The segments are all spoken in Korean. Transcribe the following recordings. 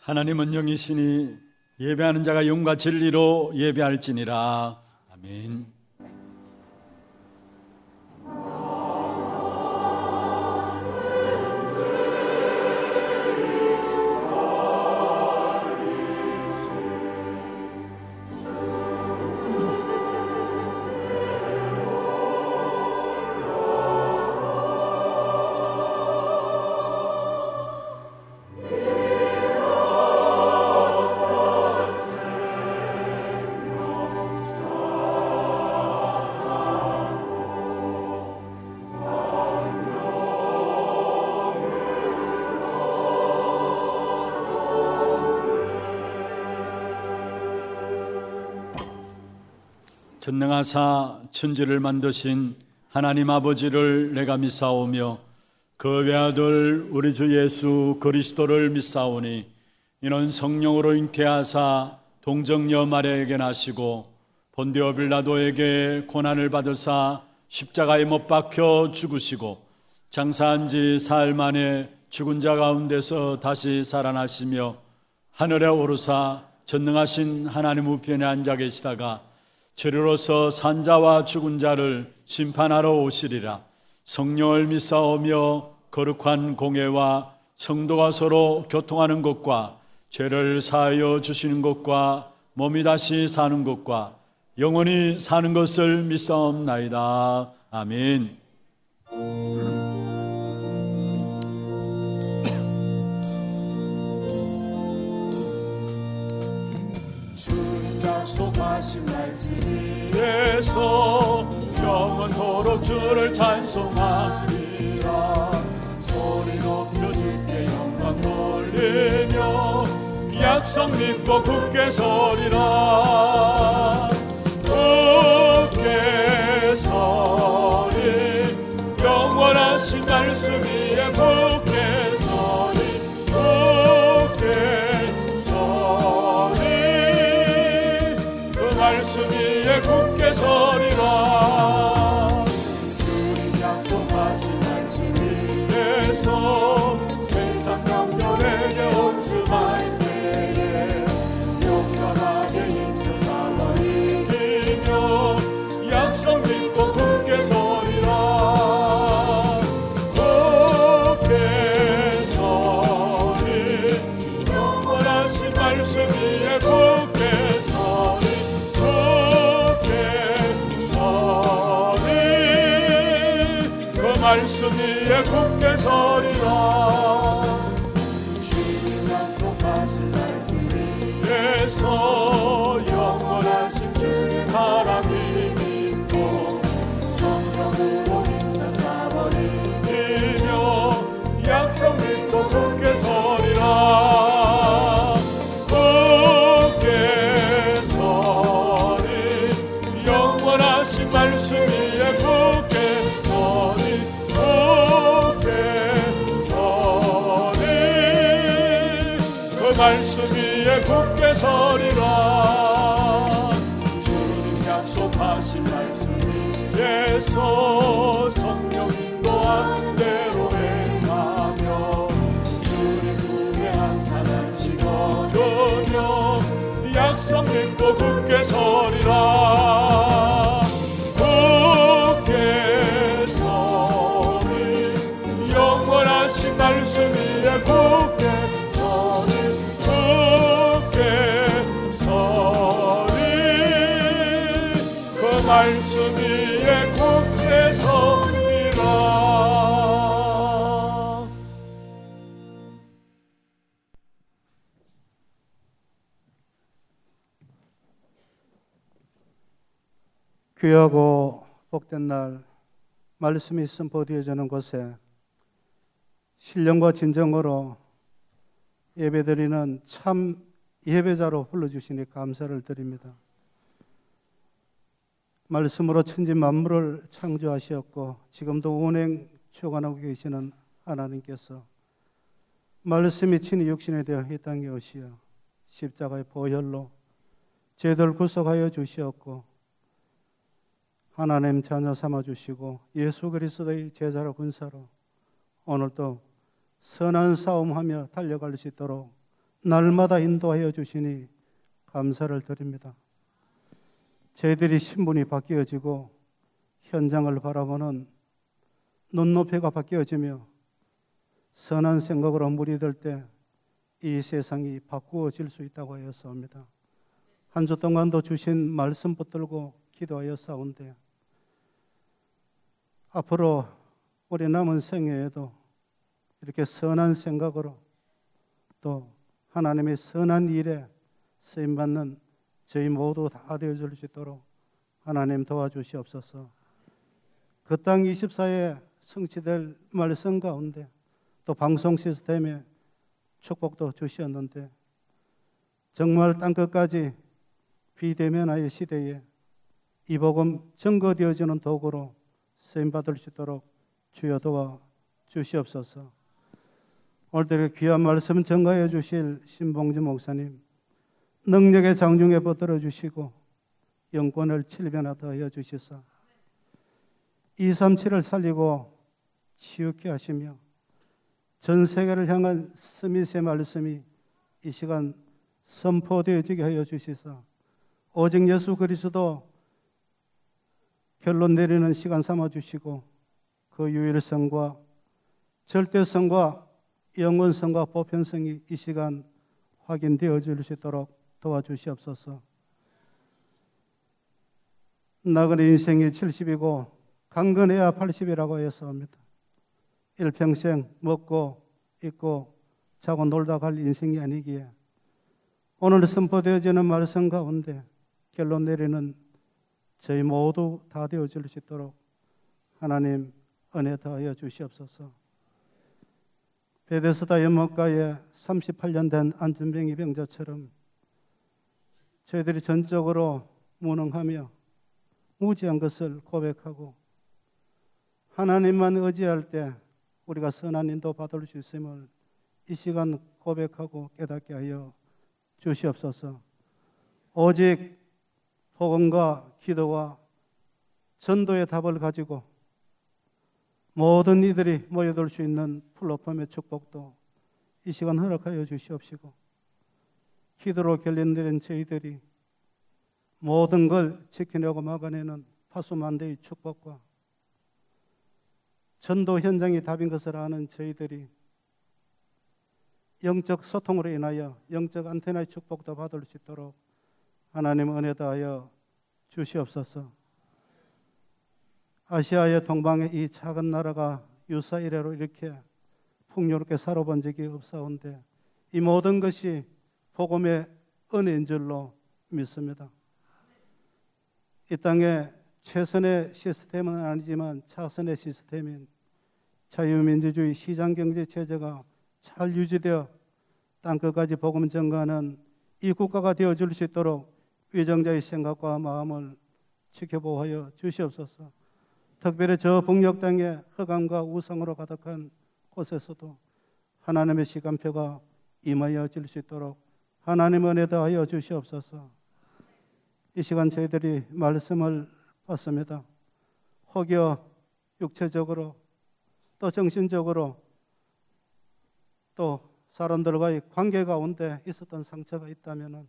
하나님은 영이시니 예배하는 자가 영과 진리로 예배할지니라. 아멘. 전능하사 천지를 만드신 하나님 아버지를 내가 믿사오며 그 외아들 우리 주 예수 그리스도를 믿사오니 이는 성령으로 잉태하사 동정녀 마리아에게 나시고 본디오 빌라도에게 고난을 받으사 십자가에 못 박혀 죽으시고 장사한 지 사흘 만에 죽은 자 가운데서 다시 살아나시며 하늘에 오르사 전능하신 하나님 우편에 앉아 계시다가 저리로서 산자와 죽은 자를 심판하러 오시리라. 성령을 믿사오며 거룩한 공회와 성도가 서로 교통하는 것과 죄를 사하여 주시는 것과 몸이 다시 사는 것과 영원히 사는 것을 믿사옵나이다. 아멘. 약속하신 말씀 위에서 영원토록 주를 찬송하리라. 소리 높여 주께 영광 돌리며 약속 믿고 굳게 서리라. 굳게 서리 영원하신 말씀 위에 굳게 서리. 굳게 서리 말씀 위에 굳게 서리라. 주님 약속하신 말씀 위에서 세상 영년에게 온수할 때에 영원하게 힘써 살아 이기며 약속 믿고 굳게 서리라. 굳게 서리 영원하신 말씀 위에 굳게 서리. 말씀 위에 굳게 서리라. 주님 약속하신 말씀 위에서 영원하신 주의 사랑이 믿고 성령으로 힘써 사버리며 약속 믿고 굳게 서리라. 굳게 서리 영원하신 말씀 위에 굳게 서리. 말씀 위에 굳게 서리라. 주님 약속하신 말씀 위에서 성령 인도한 대로 행하며 주님 품에 항상 안식 얻으며 약속 믿고 굳게 서리라. 굳게 서리 영원하신 말씀 위에 굳게 서리. 말씀 위에 굳게 서리라. 귀하고 복된 날 말씀이 선포되어지는 곳에 신령과 진정으로 예배드리는 참 예배자로 불러주시니 감사를 드립니다. 말씀으로 천지 만물을 창조하셨고 지금도 운행 주관하고 계시는 하나님께서 말씀이 친히 육신이 되어 이 땅에 오시어 십자가의 보혈로 죄들 구속하여 주시었고 하나님 자녀 삼아주시고 예수 그리스도의 제자로 군사로 오늘도 선한 싸움하며 달려갈 수 있도록 날마다 인도하여 주시니 감사를 드립니다. 저희들이 신분이 바뀌어지고 현장을 바라보는 눈높이가 바뀌어지며 선한 생각으로 무리될 때 이 세상이 바꾸어질 수 있다고 하였사옵니다. 한 주 동안도 주신 말씀 붙들고 기도하여 싸운데 앞으로 우리 남은 생애에도 이렇게 선한 생각으로 또 하나님의 선한 일에 쓰임받는 저희 모두 다 되어줄 수 있도록 하나님 도와주시옵소서. 그 땅 24에 성취될 말씀 가운데 또 방송 시스템에 축복도 주셨는데 정말 땅끝까지 비대면화의 시대에 이 복음 증거되어지는 도구로 쓰임받을 수 있도록 주여 도와 주시옵소서. 오늘도 귀한 말씀 전가해 주실 신봉주 목사님 능력의 장중에 붙들어 주시고 영권을 7배나 더하여 주시사 237을 살리고 치유케 하시며 전 세계를 향한 스미스의 말씀이 이 시간 선포되어지게 하여 주시사 오직 예수 그리스도 결론 내리는 시간 삼아 주시고 그 유일성과 절대성과 영원성과 보편성이 이 시간 확인되어질 수 있도록 도와주시옵소서. 나그네 인생이 70이고 강건해야 80이라고 했사옵니다. 일평생 먹고 입고 자고 놀다 갈 인생이 아니기에 오늘 선포되어지는 말씀 가운데 결론 내리는 저희 모두 다 되어질 수 있도록 하나님 은혜 더하여 주시옵소서. 베데스다 연못가에 38년 된 안전병이 병자처럼 저희들이 전적으로 무능하며 무지한 것을 고백하고 하나님만 의지할 때 우리가 선한 인도 받을 수 있음을 이 시간 고백하고 깨닫게 하여 주시옵소서. 오직 복음과 기도와 전도의 답을 가지고 모든 이들이 모여들 수 있는 플랫폼의 축복도 이 시간 허락하여 주시옵시고 기도로 결론내린 저희들이 모든 걸 지켜내고 막아내는 파수만대의 축복과 전도 현장이 답인 것을 아는 저희들이 영적 소통으로 인하여 영적 안테나의 축복도 받을 수 있도록 하나님 은혜 다하여 주시옵소서. 아시아의 동방의 이 작은 나라가 유사 이래로 이렇게 풍요롭게 살아본 적이 없사온데 이 모든 것이 복음의 은혜인 줄로 믿습니다. 이 땅에 최선의 시스템은 아니지만 차선의 시스템인 자유민주주의 시장경제 체제가 잘 유지되어 땅끝까지 복음 전가하는 이 국가가 되어줄 수 있도록 위정자의 생각과 마음을 지켜보호하여 주시옵소서. 특별히 저 북녘 땅에 흑암과 우상으로 가득한 곳에서도 하나님의 시간표가 임하여 질 수 있도록 하나님 은혜 더하여 주시옵소서. 이 시간 저희들이 말씀을 받습니다. 혹여 육체적으로 또 정신적으로 또 사람들과의 관계 가운데 있었던 상처가 있다면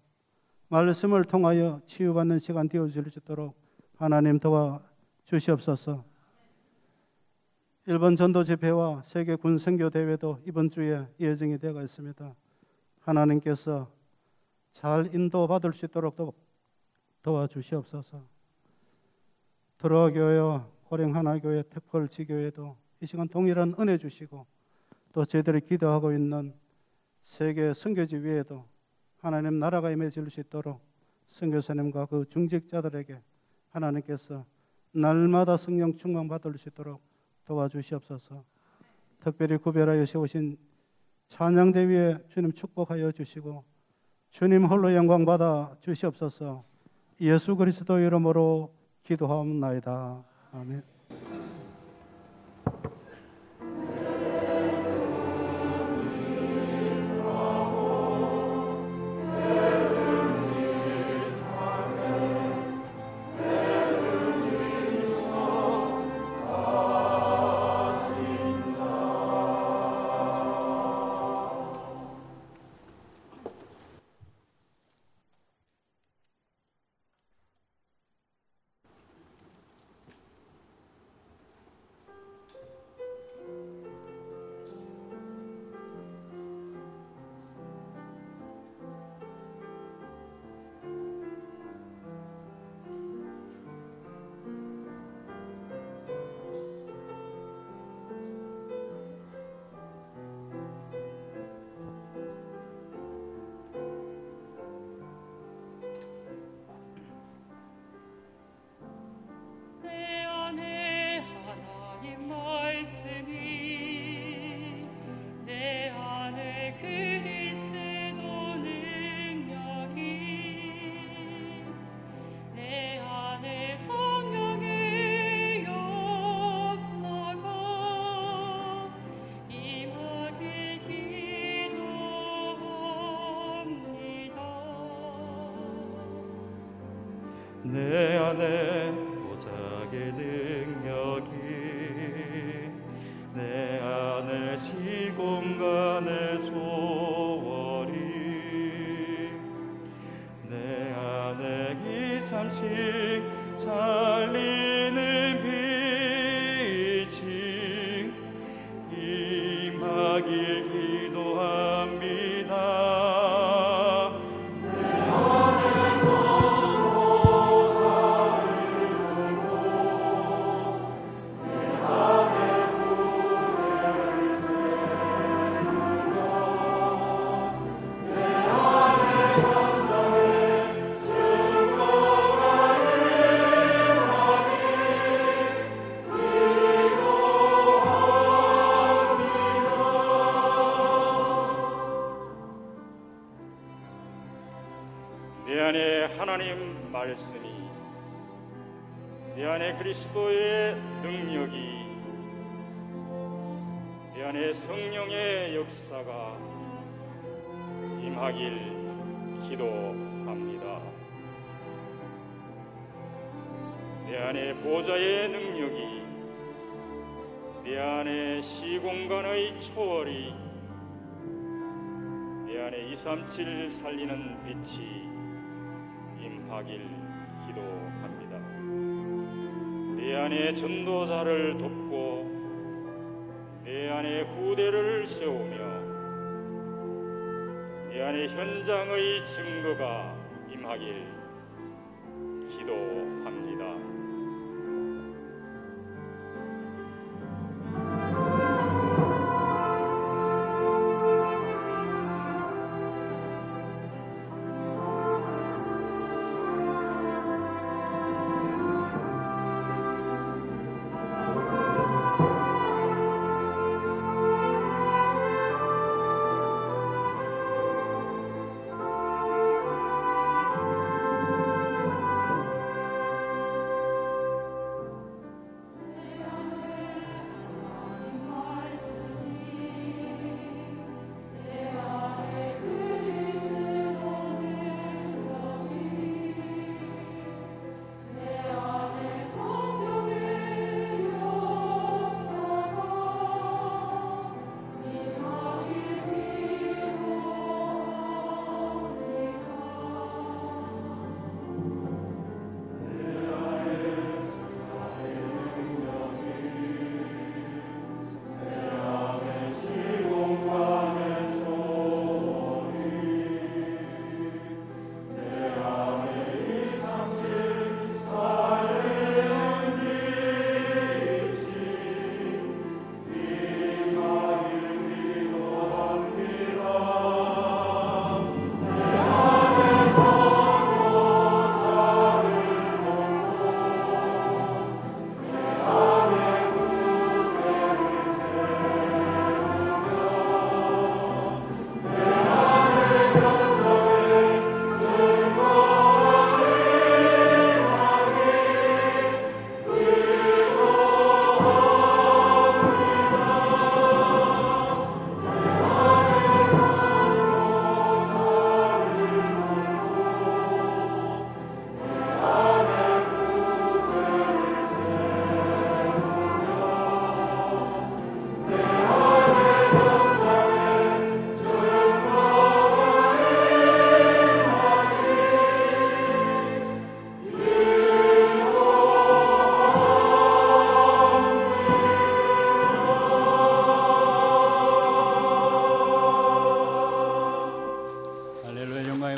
말씀을 통하여 치유받는 시간 되어질 수 있도록 하나님 도와 주시옵소서. 일본 전도 집회와 세계 군 선교 대회도 이번 주에 예정이 되어 있습니다. 하나님께서 잘 인도받을 수 있도록 도와주시옵소서. 드러교회와 고령하나교회, 특별지교회도 이 시간 동일한 은혜 주시고 또 저희들이 기도하고 있는 세계 선교지 위에도 하나님 나라가 임해질 수 있도록 선교사님과 그 중직자들에게 하나님께서 날마다 성령 충만 받을 수 있도록 도와주시옵소서. 특별히 구별하여 세우신 찬양대 위에 주님 축복하여 주시고 주님 홀로 영광 받아 주시옵소서. 예수 그리스도 이름으로 기도하옵나이다. 아멘. 내 안에 보좌의 능력이 내 안에 시공간의 조월이 내 안에 이삼씩 살리는 빛이 임하길 기도합니다. 내 안에 하나님 말씀이, 내 안에 그리스도의 능력이, 내 안에 성령의 역사가 임하길 기도합니다. 내 안에 보좌의 능력이, 내 안에 시공간의 초월이, 내 안에 237 살리는 빛이 임하길 기도합니다. 내 안에 전도자를 돕고 내 안에 후대를 세우며 내 안에 현장의 증거가 임하길 기도합니다.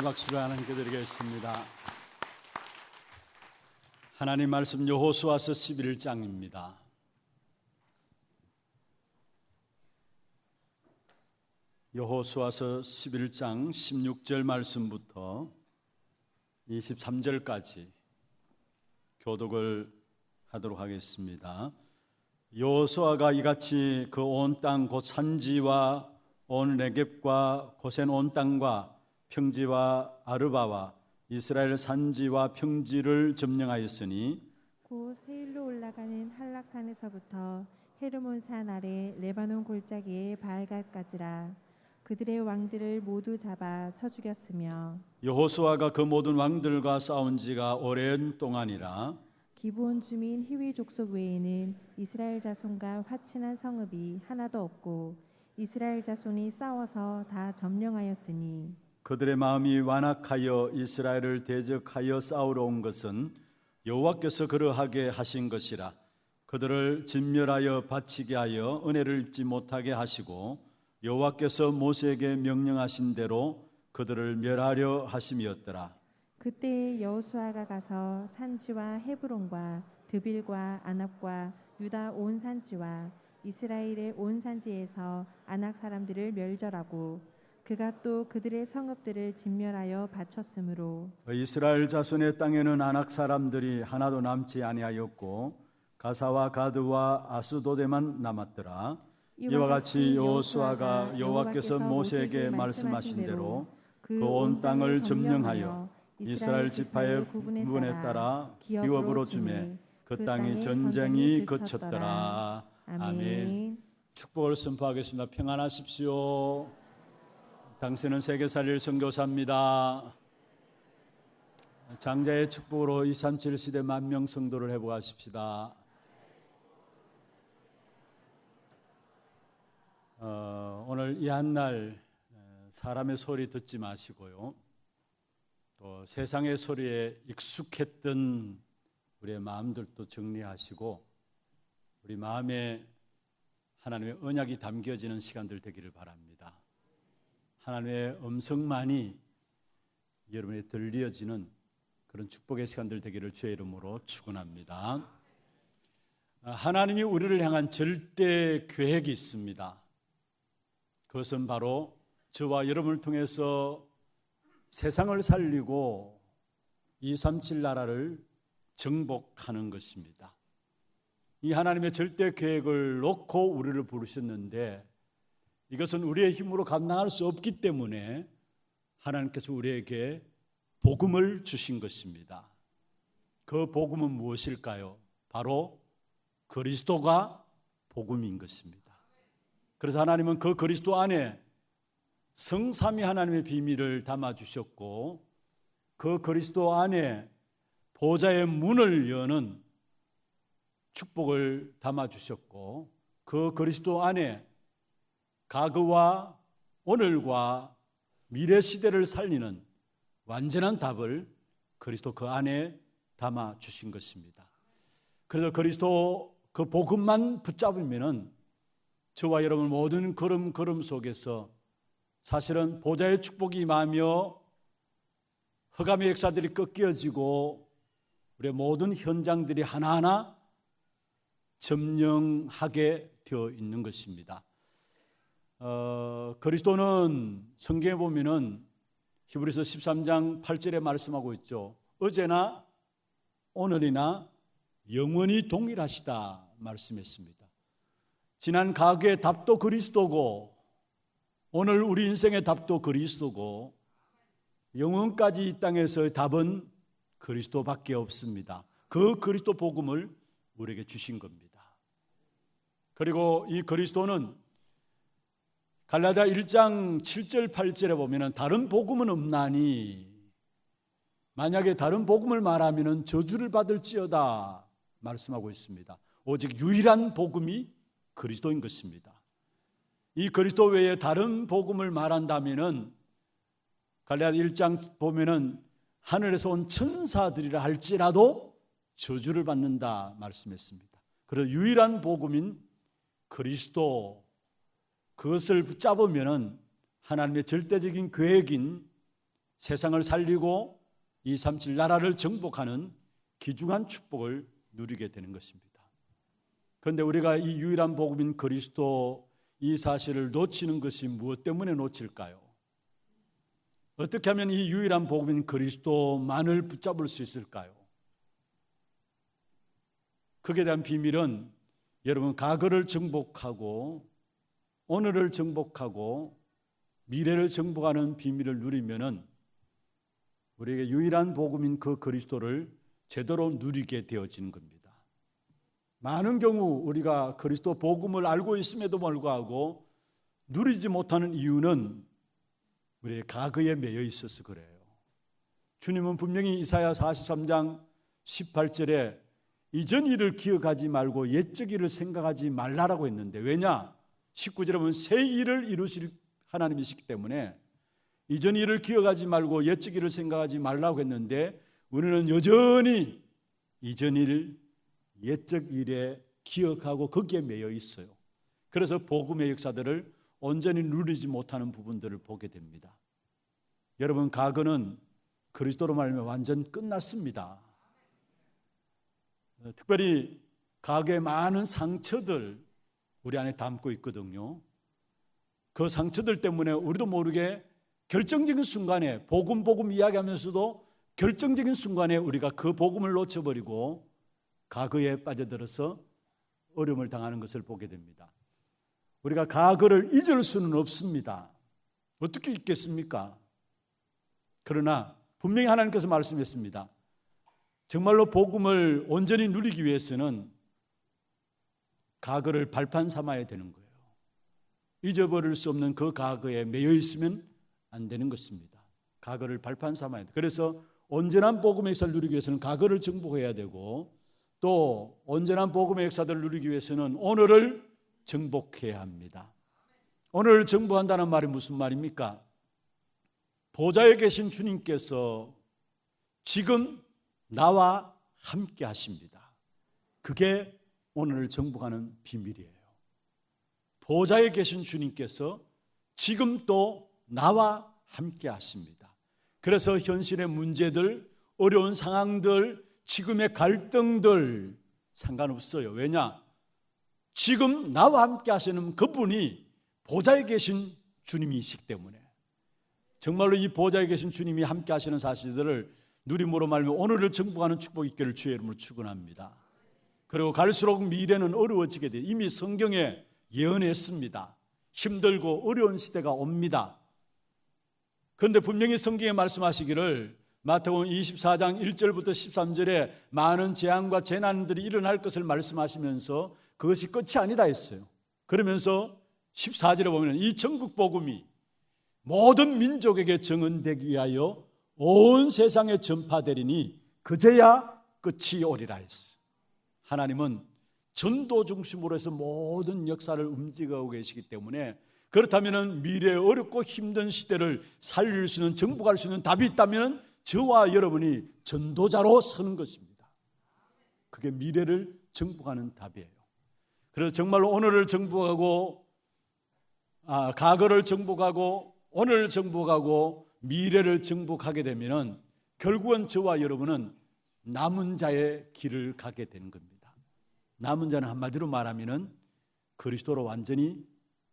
박수를 하나님께 드리겠습니다. 하나님 말씀 여호수아서 11장입니다. 여호수아서 11장 16절 말씀부터 23절까지 교독을 하도록 하겠습니다. 여호수아가 이같이 그 온 땅 곧 산지와 온 네겝과 고센 온 땅과 평지와 아르바와 이스라엘 산지와 평지를 점령하였으니 곧 세일로 올라가는 한락산에서부터 헤르몬산 아래 레바논 골짜기의 바알갓까지라. 그들의 왕들을 모두 잡아 쳐 죽였으며 여호수아가 그 모든 왕들과 싸운 지가 오랜 동안이라 기브온 주민 히위 족속 외에는 이스라엘 자손과 화친한 성읍이 하나도 없고 이스라엘 자손이 싸워서 다 점령하였으니 그들의 마음이 완악하여 이스라엘을 대적하여 싸우러 온 것은 여호와께서 그러하게 하신 것이라. 그들을 진멸하여 바치게 하여 은혜를 입지 못하게 하시고 여호와께서 모세에게 명령하신 대로 그들을 멸하려 하심이었더라. 그때 여호수아가 가서 산지와 헤브론과 드빌과 아납과 유다 온 산지와 이스라엘의 온 산지에서 아낙 사람들을 멸절하고 그가 또 그들의 성읍들을 진멸하여 바쳤으므로 이스라엘 자손의 땅에는 아낙 사람들이 하나도 남지 아니하였고 가사와 가드와 아스도데만 남았더라. 이와 같이 여호수아가 여호와께서 모세에게 말씀하신 대로 그 온 땅을 점령하여 이스라엘 지파의 구분에 따라 기업으로 주매 그 땅이 전쟁이 그쳤더라. 아멘. 축복을 선포하겠습니다. 평안하십시오. 당신은 세계살릴 선교사입니다. 장자의 축복으로 237 시대 만명 성도를 회복하십시다. 오늘 이 한날 사람의 소리 듣지 마시고요. 또 세상의 소리에 익숙했던 우리의 마음들도 정리하시고 우리 마음에 하나님의 언약이 담겨지는 시간들 되기를 바랍니다. 하나님의 음성만이 여러분에 들려지는 그런 축복의 시간들 되기를 주의 이름으로 축원합니다. 하나님이 우리를 향한 절대 계획이 있습니다. 그것은 바로 저와 여러분을 통해서 세상을 살리고 237 나라를 정복하는 것입니다. 이 하나님의 절대 계획을 놓고 우리를 부르셨는데 이것은 우리의 힘으로 감당할 수 없기 때문에 하나님께서 우리에게 복음을 주신 것입니다. 그 복음은 무엇일까요? 바로 그리스도가 복음인 것입니다. 그래서 하나님은 그 그리스도 안에 성삼위 하나님의 비밀을 담아주셨고 그 그리스도 안에 보좌의 문을 여는 축복을 담아주셨고 그 그리스도 안에 과거와 오늘과 미래 시대를 살리는 완전한 답을 그리스도 그 안에 담아주신 것입니다. 그래서 그리스도 그 복음만 붙잡으면은 저와 여러분 모든 걸음 속에서 사실은 보좌의 축복이 임하며 흑암의 역사들이 꺾여지고 우리의 모든 현장들이 하나하나 점령하게 되어 있는 것입니다. 그리스도는 성경에 보면은 히브리서 13장 8절에 말씀하고 있죠. 어제나 오늘이나 영원히 동일하시다 말씀했습니다. 지난 과거의 답도 그리스도고 오늘 우리 인생의 답도 그리스도고 영원까지 이 땅에서의 답은 그리스도밖에 없습니다. 그 그리스도 복음을 우리에게 주신 겁니다. 그리고 이 그리스도는 갈라디아 1장 7절 8절에 보면 다른 복음은 없나니 만약에 다른 복음을 말하면 저주를 받을지어다 말씀하고 있습니다. 오직 유일한 복음이 그리스도인 것입니다. 이 그리스도 외에 다른 복음을 말한다면은 갈라디아 1장 보면은 하늘에서 온 천사들이라 할지라도 저주를 받는다 말씀했습니다. 그래서 유일한 복음인 그리스도 그것을 붙잡으면은 하나님의 절대적인 계획인 세상을 살리고 237 나라를 정복하는 귀중한 축복을 누리게 되는 것입니다. 그런데 우리가 이 유일한 복음인 그리스도 이 사실을 놓치는 것이 무엇 때문에 놓칠까요? 어떻게 하면 이 유일한 복음인 그리스도만을 붙잡을 수 있을까요? 그에 대한 비밀은 여러분 과거를 정복하고 오늘을 정복하고 미래를 정복하는 비밀을 누리면은 우리에게 유일한 복음인 그 그리스도를 제대로 누리게 되어지는 겁니다. 많은 경우 우리가 그리스도 복음을 알고 있음에도 불구하고 누리지 못하는 이유는 우리의 과거에 매여 있어서 그래요. 주님은 분명히 이사야 43장 18절에 이전 일을 기억하지 말고 옛적 일을 생각하지 말라라고 했는데, 왜냐? 19절에 보면 새 일을 이루실 하나님이시기 때문에 이전 일을 기억하지 말고 옛적 일을 생각하지 말라고 했는데, 우리는 여전히 이전 일, 옛적 일에 기억하고 거기에 매여 있어요. 그래서 복음의 역사들을 온전히 누리지 못하는 부분들을 보게 됩니다. 여러분, 과거는 그리스도로 말하면 완전 끝났습니다. 특별히 과거의 많은 상처들 우리 안에 담고 있거든요. 그 상처들 때문에 우리도 모르게 결정적인 순간에 복음 이야기하면서도 결정적인 순간에 우리가 그 복음을 놓쳐버리고 과거에 빠져들어서 어려움을 당하는 것을 보게 됩니다. 우리가 과거를 잊을 수는 없습니다. 어떻게 잊겠습니까? 그러나 분명히 하나님께서 말씀했습니다. 정말로 복음을 온전히 누리기 위해서는 과거를 발판 삼아야 되는 거예요. 잊어버릴 수 없는 그 과거에 매여 있으면 안 되는 것입니다. 과거를 발판 삼아야 돼요. 그래서 온전한 복음의 역사를 누리기 위해서는 과거를 정복해야 되고, 또 온전한 복음의 역사들을 누리기 위해서는 오늘을 정복해야 합니다. 오늘을 정복한다는 말이 무슨 말입니까? 보좌에 계신 주님께서 지금 나와 함께 하십니다. 그게 오늘을 정복하는 비밀이에요. 보좌에 계신 주님께서 지금 또 나와 함께 하십니다. 그래서 현실의 문제들, 어려운 상황들, 지금의 갈등들 상관없어요. 왜냐? 지금 나와 함께 하시는 그분이 보좌에 계신 주님이시기 때문에, 정말로 이 보좌에 계신 주님이 함께 하시는 사실들을 누림으로 말하면 오늘을 정복하는 축복이 있기를 주의 이름으로 축원합니다. 그리고 갈수록 미래는 어려워지게 돼요. 이미 성경에 예언했습니다. 힘들고 어려운 시대가 옵니다. 그런데 분명히 성경에 말씀하시기를 마태복음 24장 1절부터 13절에 많은 재앙과 재난들이 일어날 것을 말씀하시면서 그것이 끝이 아니다 했어요. 그러면서 14절에 보면 이 전국 복음이 모든 민족에게 증언되기 위하여 온 세상에 전파되리니 그제야 끝이 오리라 했어. 하나님은 전도 중심으로 해서 모든 역사를 움직이고 계시기 때문에, 그렇다면 미래의 어렵고 힘든 시대를 살릴 수 있는, 정복할 수 있는 답이 있다면 저와 여러분이 전도자로 서는 것입니다. 그게 미래를 정복하는 답이에요. 그래서 정말로 오늘을 정복하고, 과거를 정복하고, 오늘을 정복하고 미래를 정복하게 되면 결국은 저와 여러분은 남은 자의 길을 가게 되는 겁니다. 남은 자는 한마디로 말하면 그리스도로 완전히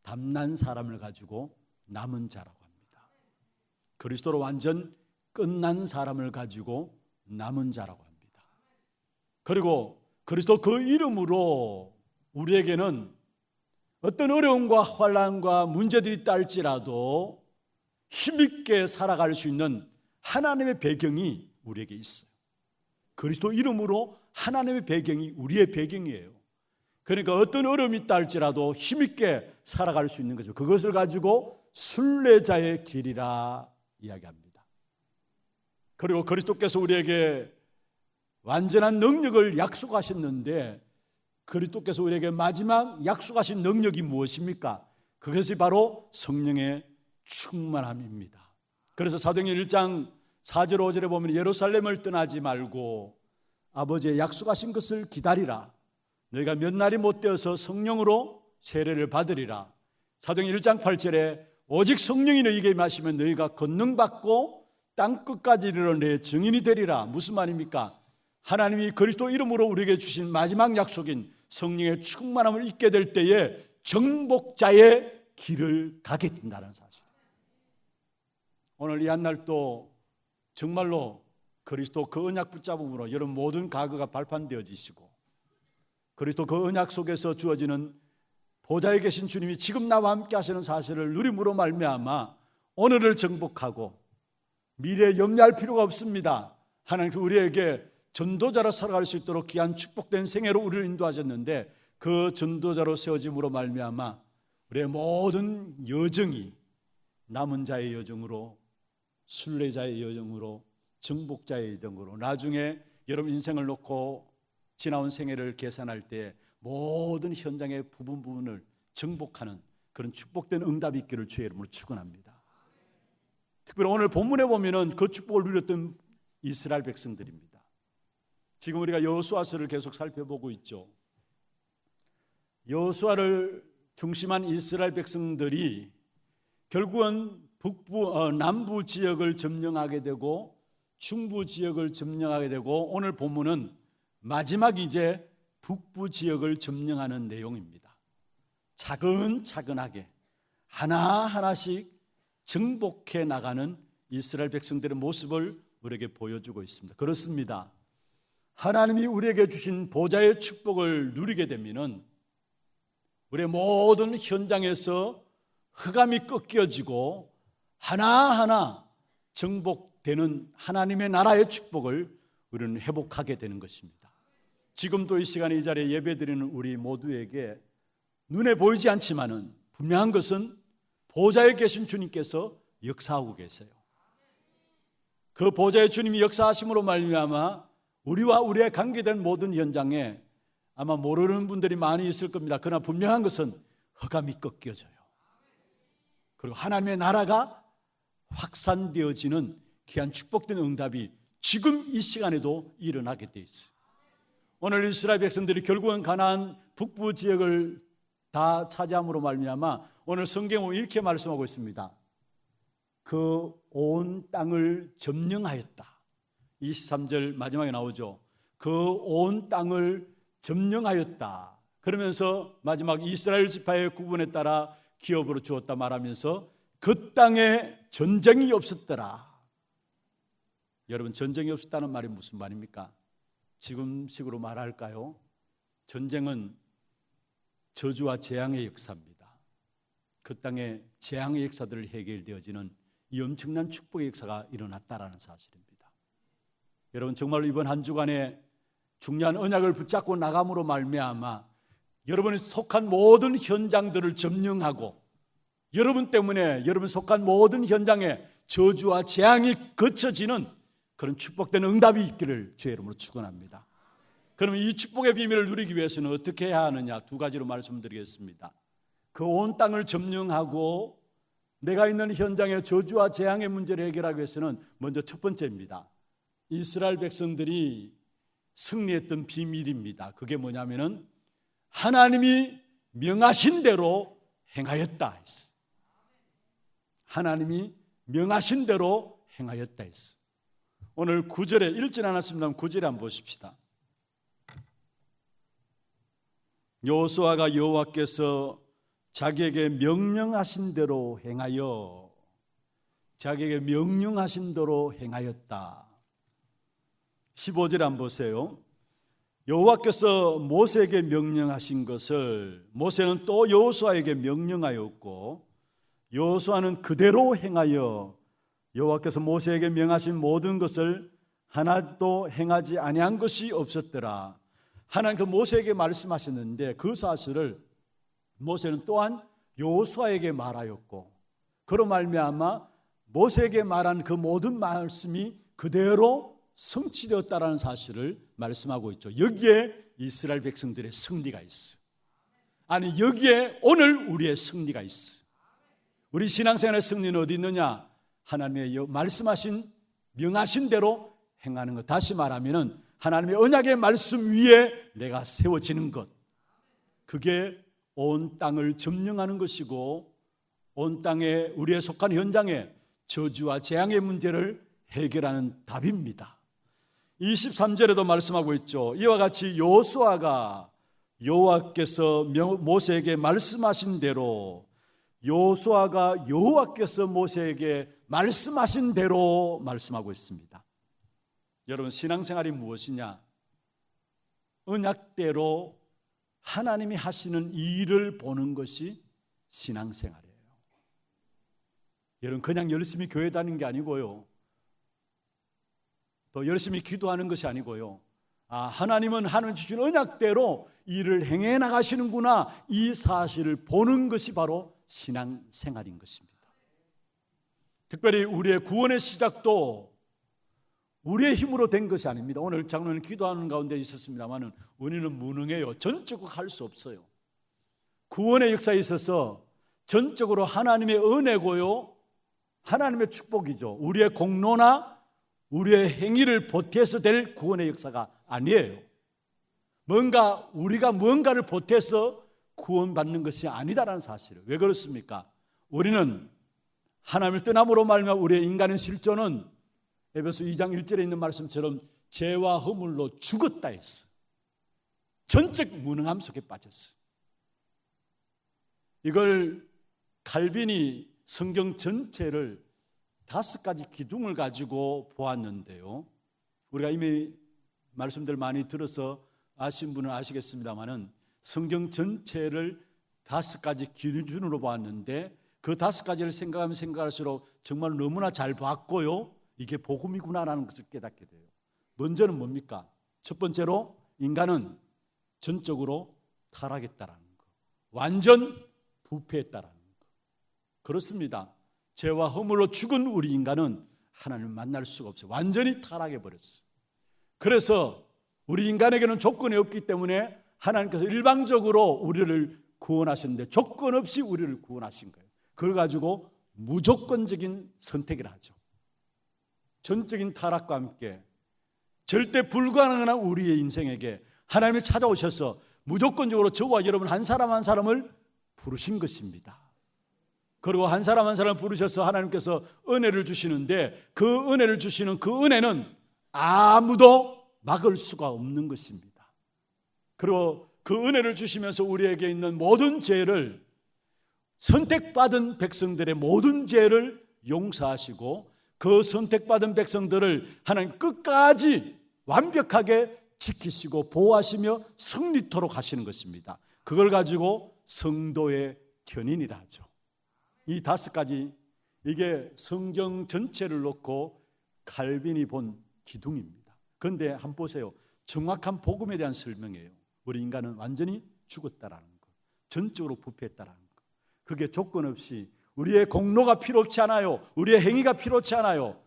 담난 사람을 가지고 남은 자라고 합니다. 그리스도로 완전 끝난 사람을 가지고 남은 자라고 합니다. 그리고 그리스도 그 이름으로 우리에게는 어떤 어려움과 환난과 문제들이 있다 할지라도 힘있게 살아갈 수 있는 하나님의 배경이 우리에게 있어요. 그리스도 이름으로 하나님의 배경이 우리의 배경이에요. 그러니까 어떤 어려움이 있다 할지라도 힘있게 살아갈 수 있는 거죠. 그것을 가지고 순례자의 길이라 이야기합니다. 그리고 그리스도께서 우리에게 완전한 능력을 약속하셨는데, 그리스도께서 우리에게 마지막 약속하신 능력이 무엇입니까? 그것이 바로 성령의 충만함입니다. 그래서 사도행전 1장 4절 5절에 보면 예루살렘을 떠나지 말고 아버지의 약속하신 것을 기다리라. 너희가 몇 날이 못 되어서 성령으로 세례를 받으리라. 사도행전 1장 8절에 오직 성령이 너희에게 임하시면 너희가 권능받고 땅끝까지 이르러 내 증인이 되리라. 무슨 말입니까? 하나님이 그리스도 이름으로 우리에게 주신 마지막 약속인 성령의 충만함을 잊게 될 때에 정복자의 길을 가게 된다는 사실. 오늘 이 한날도 정말로 그리스도 그 언약 붙잡음으로 여러분 모든 과거가 발판되어지시고, 그리스도 그 언약 속에서 주어지는 보좌에 계신 주님이 지금 나와 함께 하시는 사실을 누림으로 말미암아 오늘을 정복하고 미래에 염려할 필요가 없습니다. 하나님께서 우리에게 전도자로 살아갈 수 있도록 귀한 축복된 생애로 우리를 인도하셨는데, 그 전도자로 세워짐으로 말미암아 우리의 모든 여정이 남은 자의 여정으로, 순례자의 여정으로, 정복자의 여정으로, 나중에 여러분 인생을 놓고 지나온 생애를 계산할 때 모든 현장의 부분을 정복하는 그런 축복된 응답이 있기를 주의 이름으로 축원합니다. 특별히 오늘 본문에 보면은 그 축복을 누렸던 이스라엘 백성들입니다. 지금 우리가 여호수아서를 계속 살펴보고 있죠. 여호수아를 중심한 이스라엘 백성들이 결국은 남부 지역을 점령하게 되고 중부 지역을 점령하게 되고 오늘 본문은 마지막 이제 북부 지역을 점령하는 내용입니다. 차근차근하게 하나하나씩 정복해 나가는 이스라엘 백성들의 모습을 우리에게 보여주고 있습니다. 그렇습니다. 하나님이 우리에게 주신 보좌의 축복을 누리게 되면은 우리의 모든 현장에서 흑암이 꺾여지고 하나하나 정복되는 하나님의 나라의 축복을 우리는 회복하게 되는 것입니다. 지금도 이 시간에 이 자리에 예배드리는 우리 모두에게 눈에 보이지 않지만은 분명한 것은 보좌에 계신 주님께서 역사하고 계세요. 그 보좌의 주님이 역사하심으로 말미암아 우리와 우리의 관계된 모든 현장에 아마 모르는 분들이 많이 있을 겁니다. 그러나 분명한 것은 흑암이 꺾여져요. 그리고 하나님의 나라가 확산되어지는 귀한 축복된 응답이 지금 이 시간에도 일어나게 돼 있어요. 오늘 이스라엘 백성들이 결국은 가나안 북부 지역을 다 차지함으로 말미암아 오늘 성경은 이렇게 말씀하고 있습니다. 그 온 땅을 점령하였다. 23절 마지막에 나오죠. 그 온 땅을 점령하였다. 그러면서 마지막 이스라엘 지파의 구분에 따라 기업으로 주었다 말하면서 그 땅에 전쟁이 없었더라. 여러분, 전쟁이 없었다는 말이 무슨 말입니까? 지금식으로 말할까요? 전쟁은 저주와 재앙의 역사입니다. 그 땅에 재앙의 역사들을 해결되어지는 이 엄청난 축복의 역사가 일어났다라는 사실입니다. 여러분, 정말로 이번 한 주간에 중요한 언약을 붙잡고 나감으로 말미암아 여러분이 속한 모든 현장들을 점령하고 여러분 때문에 여러분 속한 모든 현장에 저주와 재앙이 거쳐지는 그런 축복된 응답이 있기를 주의 이름으로 축원합니다. 그러면 이 축복의 비밀을 누리기 위해서는 어떻게 해야 하느냐? 두 가지로 말씀드리겠습니다. 그 온 땅을 점령하고 내가 있는 현장의 저주와 재앙의 문제를 해결하기 위해서는 먼저 첫 번째입니다. 이스라엘 백성들이 승리했던 비밀입니다. 그게 뭐냐면은 하나님이 명하신 대로 행하였다 했어. 하나님이 명하신 대로 행하였다 했어. 오늘 9절에 읽진 않았습니다만 9절에 한번 보십시다. 여호수아가 여호와께서 자기에게 명령하신 대로 행하여 자기에게 명령하신 대로 행하였다. 15절에 한번 보세요. 여호와께서 모세에게 명령하신 것을 모세는 또 여호수아에게 명령하였고 여호수아는 그대로 행하여 여호와께서 모세에게 명하신 모든 것을 하나도 행하지 아니한 것이 없었더라. 하나님께서 모세에게 말씀하셨는데 그 사실을 모세는 또한 여호수아에게 말하였고 그로 말미암아 모세에게 말한 그 모든 말씀이 그대로 성취되었다라는 사실을 말씀하고 있죠. 여기에 이스라엘 백성들의 승리가 있어. 아니, 여기에 오늘 우리의 승리가 있어. 우리 신앙생활의 승리는 어디 있느냐? 하나님의 말씀하신 명하신 대로 행하는 것. 다시 말하면 하나님의 언약의 말씀 위에 내가 세워지는 것. 그게 온 땅을 점령하는 것이고 온 땅에 우리의 속한 현장에 저주와 재앙의 문제를 해결하는 답입니다. 23절에도 말씀하고 있죠. 이와 같이 여호수아가 여호와께서 모세에게 말씀하신 대로 여호수아가 여호와께서 모세에게 말씀하신 대로 말씀하고 있습니다. 여러분, 신앙생활이 무엇이냐? 언약대로 하나님이 하시는 일을 보는 것이 신앙생활이에요. 여러분, 그냥 열심히 교회 다니는 게 아니고요. 또 열심히 기도하는 것이 아니고요. 하나님은 하나님 주신 언약대로 일을 행해 나가시는구나, 이 사실을 보는 것이 바로 신앙생활인 것입니다. 특별히 우리의 구원의 시작도 우리의 힘으로 된 것이 아닙니다. 오늘 장로님 기도하는 가운데 있었습니다만 우리는 무능해요. 전적으로 할 수 없어요. 구원의 역사에 있어서 전적으로 하나님의 은혜고요, 하나님의 축복이죠. 우리의 공로나 우리의 행위를 보태서 될 구원의 역사가 아니에요. 우리가 무언가를 보태서 구원받는 것이 아니다라는 사실을. 왜 그렇습니까? 우리는 하나님을 떠남으로 말미암아 우리의 인간의 실존은 에베소 2장 1절에 있는 말씀처럼 죄와 허물로 죽었다 했어. 전적 무능함 속에 빠졌어. 이걸 칼빈이 성경 전체를 5가지 기둥을 가지고 보았는데요, 우리가 이미 말씀들 많이 들어서 아신 분은 아시겠습니다만은 성경 전체를 5가지 기준으로 보았는데 그 5가지를 생각하면 생각할수록 정말 너무나 잘 봤고요, 이게 복음이구나라는 것을 깨닫게 돼요. 먼저는 뭡니까? 첫 번째로 인간은 전적으로 타락했다라는 거, 완전 부패했다라는 거. 그렇습니다. 죄와 허물로 죽은 우리 인간은 하나님을 만날 수가 없어요. 완전히 타락해버렸어요. 그래서 우리 인간에게는 조건이 없기 때문에 하나님께서 일방적으로 우리를 구원하셨는데 조건 없이 우리를 구원하신 거예요. 그걸 가지고 무조건적인 선택을 하죠. 전적인 타락과 함께 절대 불가능한 우리의 인생에게 하나님이 찾아오셔서 무조건적으로 저와 여러분 한 사람 한 사람을 부르신 것입니다. 그리고 한 사람 한 사람 부르셔서 하나님께서 은혜를 주시는데 그 은혜를 주시는 그 은혜는 아무도 막을 수가 없는 것입니다. 그리고 그 은혜를 주시면서 우리에게 있는 모든 죄를, 선택받은 백성들의 모든 죄를 용서하시고 그 선택받은 백성들을 하나님 끝까지 완벽하게 지키시고 보호하시며 승리토록 하시는 것입니다. 그걸 가지고 성도의 견인이라 하죠. 이 5가지, 이게 성경 전체를 놓고 칼빈이 본 기둥입니다. 그런데 한번 보세요. 정확한 복음에 대한 설명이에요. 우리 인간은 완전히 죽었다라는 것, 전적으로 부패했다라는 것. 그게 조건 없이, 우리의 공로가 필요치 않아요. 우리의 행위가 필요치 않아요.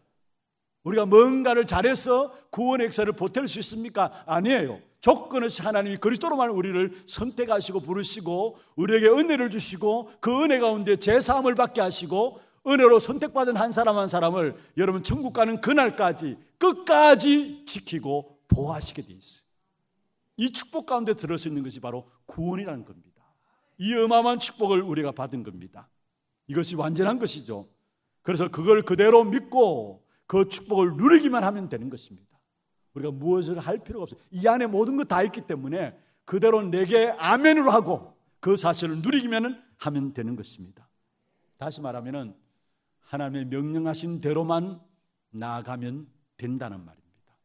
우리가 뭔가를 잘해서 구원의 역사를 보탤 수 있습니까? 아니에요. 조건 없이 하나님이 그리스도로만 우리를 선택하시고 부르시고 우리에게 은혜를 주시고 그 은혜 가운데 제사함을 받게 하시고 은혜로 선택받은 한 사람 한 사람을 여러분 천국 가는 그날까지 끝까지 지키고 보호하시게 돼 있어요. 이 축복 가운데 들을 수 있는 것이 바로 구원이라는 겁니다. 이 어마어마한 축복을 우리가 받은 겁니다. 이것이 완전한 것이죠. 그래서 그걸 그대로 믿고 그 축복을 누리기만 하면 되는 것입니다. 우리가 무엇을 할 필요가 없어요. 이 안에 모든 것 다 있기 때문에 그대로 내게 아멘으로 하고 그 사실을 누리기만 하면 되는 것입니다. 다시 말하면 하나님의 명령하신 대로만 나아가면 된다는 말입니다.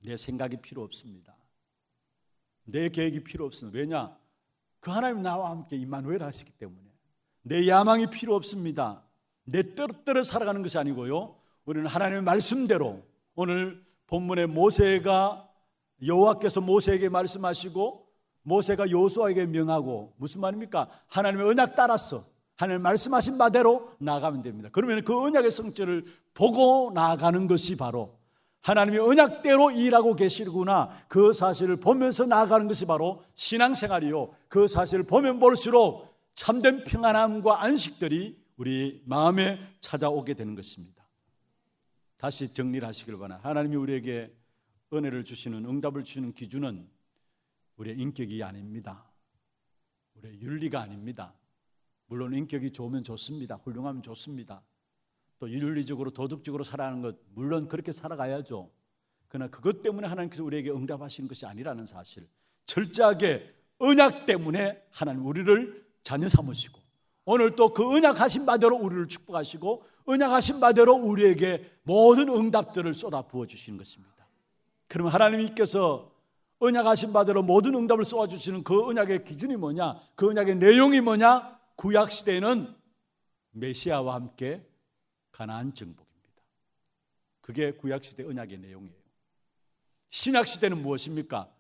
내 생각이 필요 없습니다. 내 계획이 필요 없습니다. 왜냐? 그 하나님 나와 함께 임마누엘 하시기 때문에. 내 야망이 필요 없습니다. 내 뜻대로 살아가는 것이 아니고요, 우리는 하나님의 말씀대로, 오늘 본문에 모세가, 여호와께서 모세에게 말씀하시고 모세가 여호수아에게 명하고, 무슨 말입니까? 하나님의 언약 따라서 하나님 말씀하신 바대로 나아가면 됩니다. 그러면 그 언약의 성취를 보고 나아가는 것이 바로 하나님의 언약대로 일하고 계시구나, 그 사실을 보면서 나아가는 것이 바로 신앙생활이요, 그 사실을 보면 볼수록 참된 평안함과 안식들이 우리 마음에 찾아오게 되는 것입니다. 다시 정리를 하시길 바랍니다. 하나님이 우리에게 은혜를 주시는, 응답을 주시는 기준은 우리의 인격이 아닙니다. 우리의 윤리가 아닙니다. 물론 인격이 좋으면 좋습니다. 훌륭하면 좋습니다. 또 윤리적으로 도덕적으로 살아가는 것, 물론 그렇게 살아가야죠. 그러나 그것 때문에 하나님께서 우리에게 응답하시는 것이 아니라는 사실, 철저하게 언약 때문에 하나님 우리를 자녀 삼으시고 오늘 또 그 언약하신 바대로 우리를 축복하시고 언약하신 바대로 우리에게 모든 응답들을 쏟아 부어주시는 것입니다. 그러면 하나님께서 언약하신 바대로 모든 응답을 쏟아주시는 그 언약의 기준이 뭐냐? 그 언약의 내용이 뭐냐? 구약시대에는 메시아와 함께 가나안 정복입니다. 그게 구약시대 언약의 내용이에요. 신약 시대는 무엇입니까?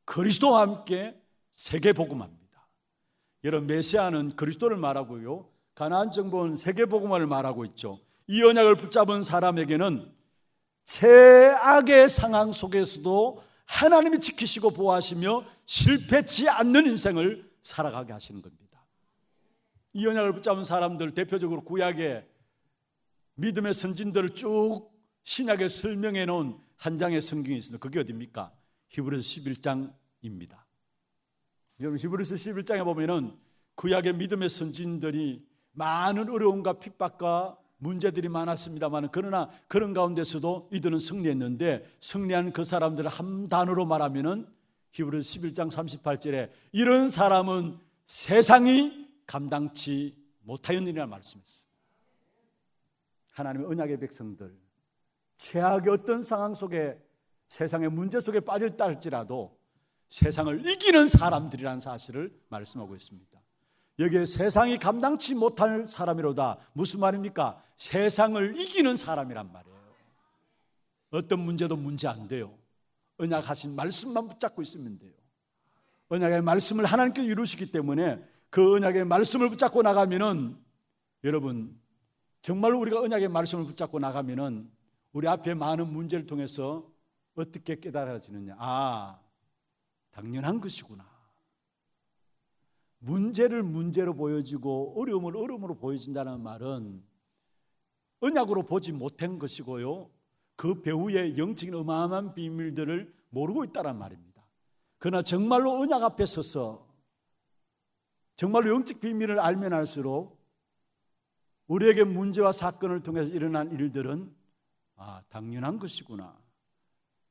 그리스도와 함께 세계복음화입니다. 여러분, 메시아는 그리스도를 말하고요, 가나안 정복은 세계복음화를 말하고 있죠. 이 언약을 붙잡은 사람에게는 최악의 상황 속에서도 하나님이 지키시고 보호하시며 실패치 않는 인생을 살아가게 하시는 겁니다. 이 언약을 붙잡은 사람들, 대표적으로 구약의 믿음의 선진들을 쭉 신약에 설명해 놓은 한 장의 성경이 있습니다. 그게 어디입니까? 히브리서 11장입니다. 여러분, 히브리서 11장에 보면은 구약의 믿음의 선진들이 많은 어려움과 핍박과 문제들이 많았습니다만, 그러나 그런 가운데서도 이들은 승리했는데, 승리한 그 사람들을 한 단어로 말하면은 히브리서 11장 38절에 이런 사람은 세상이 감당치 못하였느니라 말씀했어요. 하나님의 언약의 백성들, 최악의 어떤 상황 속에, 세상의 문제 속에 빠졌다 할지라도 세상을 이기는 사람들이라는 사실을 말씀하고 있습니다. 여기에 세상이 감당치 못할 사람이로다, 무슨 말입니까? 세상을 이기는 사람이란 말이에요. 어떤 문제도 문제 안 돼요. 언약하신 말씀만 붙잡고 있으면 돼요. 언약의 말씀을 하나님께 이루시기 때문에 그 언약의 말씀을 붙잡고 나가면은, 여러분, 정말로 우리가 언약의 말씀을 붙잡고 나가면은 우리 앞에 많은 문제를 통해서 어떻게 깨달아지느냐? 아, 당연한 것이구나. 문제를 문제로 보여지고 어려움을 어려움으로 보여진다는 말은 언약으로 보지 못한 것이고요, 그 배후의 영적인 어마어마한 비밀들을 모르고 있다는 말입니다. 그러나 정말로 언약 앞에 서서 정말로 영적 비밀을 알면 알수록 우리에게 문제와 사건을 통해서 일어난 일들은 아, 당연한 것이구나.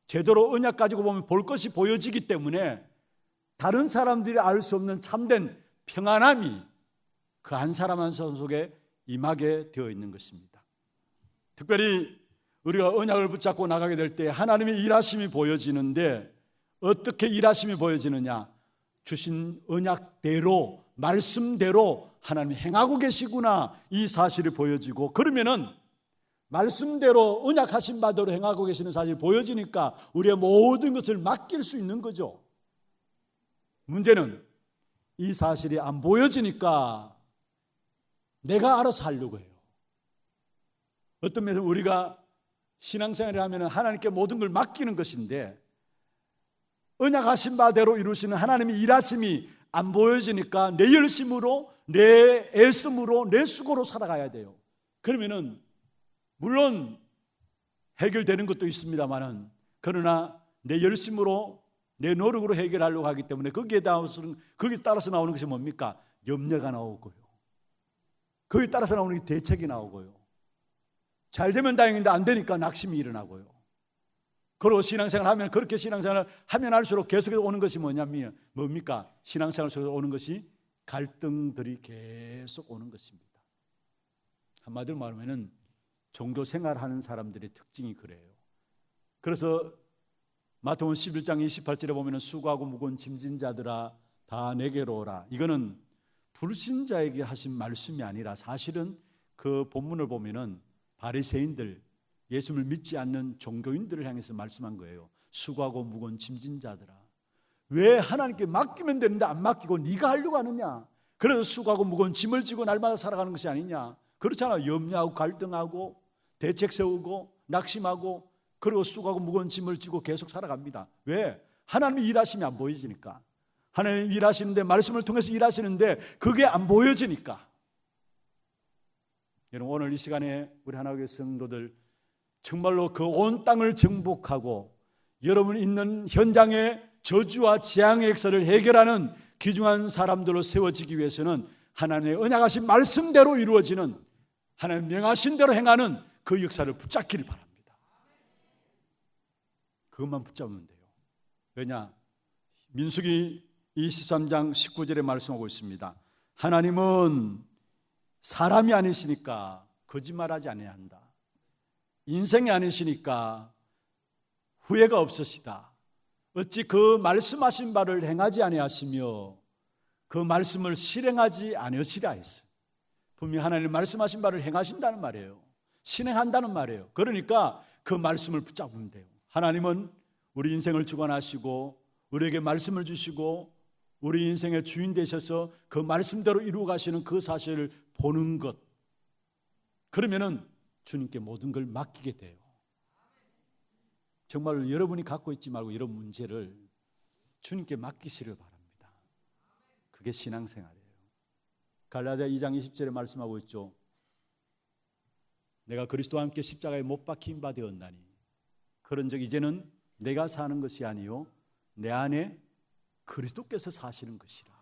제대로 언약 가지고 보면 볼 것이 보여지기 때문에 다른 사람들이 알 수 없는 참된 평안함이 그 한 사람 한 사람 속에 임하게 되어 있는 것입니다. 특별히 우리가 언약을 붙잡고 나가게 될 때 하나님의 일하심이 보여지는데, 어떻게 일하심이 보여지느냐? 주신 언약대로, 말씀대로 하나님이 행하고 계시구나, 이 사실이 보여지고, 그러면은 말씀대로 언약하신 바대로 행하고 계시는 사실이 보여지니까 우리의 모든 것을 맡길 수 있는 거죠. 문제는 이 사실이 안 보여지니까 내가 알아서 하려고 해요. 어떤 면에서 우리가 신앙생활을 하면 하나님께 모든 걸 맡기는 것인데, 언약하신 바대로 이루시는 하나님의 일하심이 안 보여지니까 내 열심으로, 내 애씀으로, 내 수고로 살아가야 돼요. 그러면은 물론 해결되는 것도 있습니다만은, 그러나 내 열심으로, 내 노력으로 해결하려고 하기 때문에 거기에 따라서 나오는 것이 뭡니까? 염려가 나오고요, 거기에 따라서 나오는 게 대책이 나오고요, 잘 되면 다행인데 안 되니까 낙심이 일어나고요. 그리고 신앙생활 하면, 그렇게 신앙생활을 하면 할수록 계속해서 오는 것이 뭐냐면 뭡니까? 신앙생활 속에서 오는 것이 갈등들이 계속 오는 것입니다. 한마디로 말하면 종교 생활하는 사람들의 특징이 그래요. 그래서 마태복음 11장 28절에 보면 수고하고 무거운 짐진 자들아 다 내게로 오라. 이거는 불신자에게 하신 말씀이 아니라 사실은 그 본문을 보면은 바리새인들, 예수를 믿지 않는 종교인들을 향해서 말씀한 거예요. 수고하고 무거운 짐진 자들아, 왜 하나님께 맡기면 되는데 안 맡기고 네가 하려고 하느냐? 그래서 수고하고 무거운 짐을 지고 날마다 살아가는 것이 아니냐? 그렇잖아. 염려하고 갈등하고 대책 세우고 낙심하고, 그리고 수고하고 무거운 짐을 지고 계속 살아갑니다. 왜? 하나님의 일하심이 안 보여지니까. 하나님 일하시는데, 말씀을 통해서 일하시는데 그게 안 보여지니까. 여러분, 오늘 이 시간에 우리 하나님의 성도들 정말로 그 온 땅을 정복하고 여러분 있는 현장의 저주와 재앙의 역사를 해결하는 귀중한 사람들로 세워지기 위해서는 하나님의 언약하신 말씀대로 이루어지는, 하나님 명하신 대로 행하는 그 역사를 붙잡기를 바랍니다. 그것만 붙잡으면 돼요. 왜냐? 민수기 23장 19절에 말씀하고 있습니다. 하나님은 사람이 아니시니까 거짓말하지 아니해야 한다. 인생이 아니시니까 후회가 없으시다. 어찌 그 말씀하신 바를 행하지 아니하시며 그 말씀을 실행하지 아니하시라 했어요. 분명히 하나님 말씀하신 바를 행하신다는 말이에요. 실행한다는 말이에요. 그러니까 그 말씀을 붙잡으면 돼요. 하나님은 우리 인생을 주관하시고 우리에게 말씀을 주시고 우리 인생의 주인 되셔서 그 말씀대로 이루어 가시는 그 사실을 보는 것, 그러면은 주님께 모든 걸 맡기게 돼요. 정말 여러분이 갖고 있지 말고 이런 문제를 주님께 맡기시길 바랍니다. 그게 신앙생활이에요. 갈라디아 2장 20절에 말씀하고 있죠. 내가 그리스도와 함께 십자가에 못 박힌 바 되었나니 그런즉 이제는 내가 사는 것이 아니요 내 안에 그리스도께서 사시는 것이라.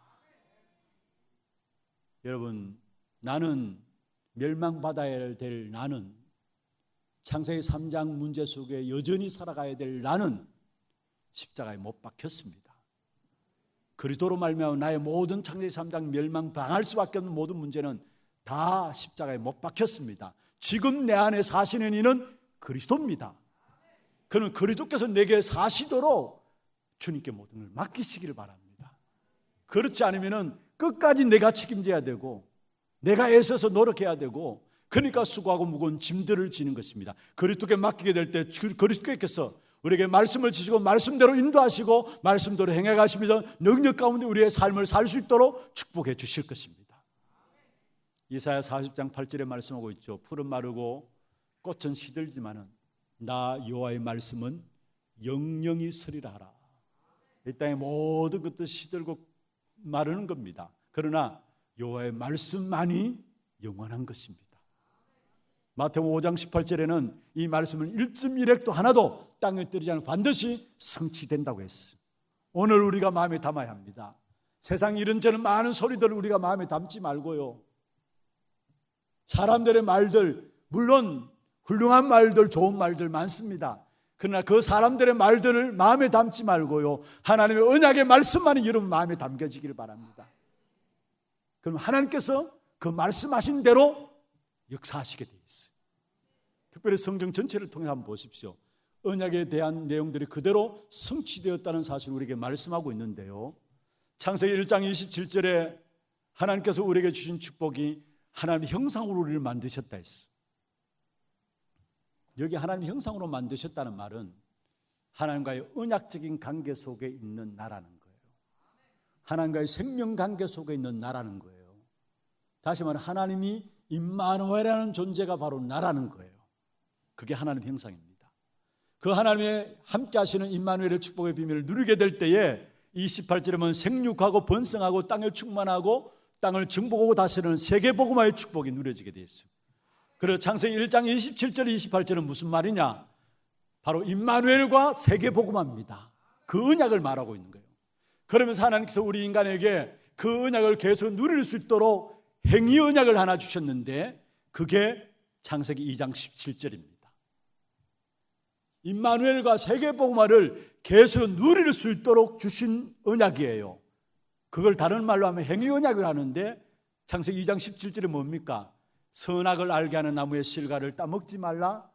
여러분, 나는 멸망받아야 될 나는, 창세기 3장 문제 속에 여전히 살아가야 될 나는 십자가에 못 박혔습니다. 그리스도로 말미암아 나의 모든 창세기 3장 멸망 당할 수밖에 없는 모든 문제는 다 십자가에 못 박혔습니다. 지금 내 안에 사시는 이는 그리스도입니다. 그는 그리스도께서 내게 사시도록 주님께 모든 걸 맡기시기를 바랍니다. 그렇지 않으면 끝까지 내가 책임져야 되고 내가 애써서 노력해야 되고, 그러니까 수고하고 무거운 짐들을 지는 것입니다. 그리스도께 맡기게 될 때 그리스도께서 우리에게 말씀을 주시고 말씀대로 인도하시고 말씀대로 행해 가시면서 능력 가운데 우리의 삶을 살 수 있도록 축복해 주실 것입니다. 이사야 40장 8절에 말씀하고 있죠. 풀은 마르고 꽃은 시들지만은 나 여호와의 말씀은 영영이 서리라 하라. 이 땅의 모든 것도 시들고 마르는 겁니다. 그러나 여호와의 말씀만이 영원한 것입니다. 마태복음 5장 18절에는 이 말씀은 일점일획도 하나도 땅에 떨어지지 않고 반드시 성취된다고 했어요. 오늘 우리가 마음에 담아야 합니다. 세상 이런저런 많은 소리들을 우리가 마음에 담지 말고요, 사람들의 말들, 물론 훌륭한 말들, 좋은 말들 많습니다. 그러나 그 사람들의 말들을 마음에 담지 말고요, 하나님의 언약의 말씀만이 여러분 마음에 담겨지기를 바랍니다. 그럼 하나님께서 그 말씀하신 대로 역사하시게 되어 있어요. 특별히 성경 전체를 통해 한번 보십시오. 언약에 대한 내용들이 그대로 성취되었다는 사실을 우리에게 말씀하고 있는데요, 창세기 1장 27절에 하나님께서 우리에게 주신 축복이 하나님의 형상으로 우리를 만드셨다 했어요. 여기 하나님의 형상으로 만드셨다는 말은 하나님과의 언약적인 관계 속에 있는 나라는 거예요. 하나님과의 생명 관계 속에 있는 나라는 거예요. 다시 말해 하나님이 임마누엘이라는 존재가 바로 나라는 거예요. 그게 하나님의 형상입니다. 그 하나님의 함께 하시는 임마누엘의 축복의 비밀을 누리게 될 때에 28절에 보면 생육하고 번성하고 땅에 충만하고 땅을 정복하고 다스리는 세계복음화의 축복이 누려지게 되어 있어요. 그래서 창세기 1장 27절 28절은 무슨 말이냐? 바로 임마누엘과 세계복음화입니다. 그 언약을 말하고 있는 거예요. 그러면서 하나님께서 우리 인간에게 그 언약을 계속 누릴 수 있도록 행위 언약을 하나 주셨는데 그게 창세기 2장 17절입니다. 임마누엘과 세계복음화를 계속 누릴 수 있도록 주신 언약이에요. 그걸 다른 말로 하면 행위 언약을 하는데 창세기 2장 17절이 뭡니까? 선악을 알게 하는 나무의 실과를 따먹지 말라.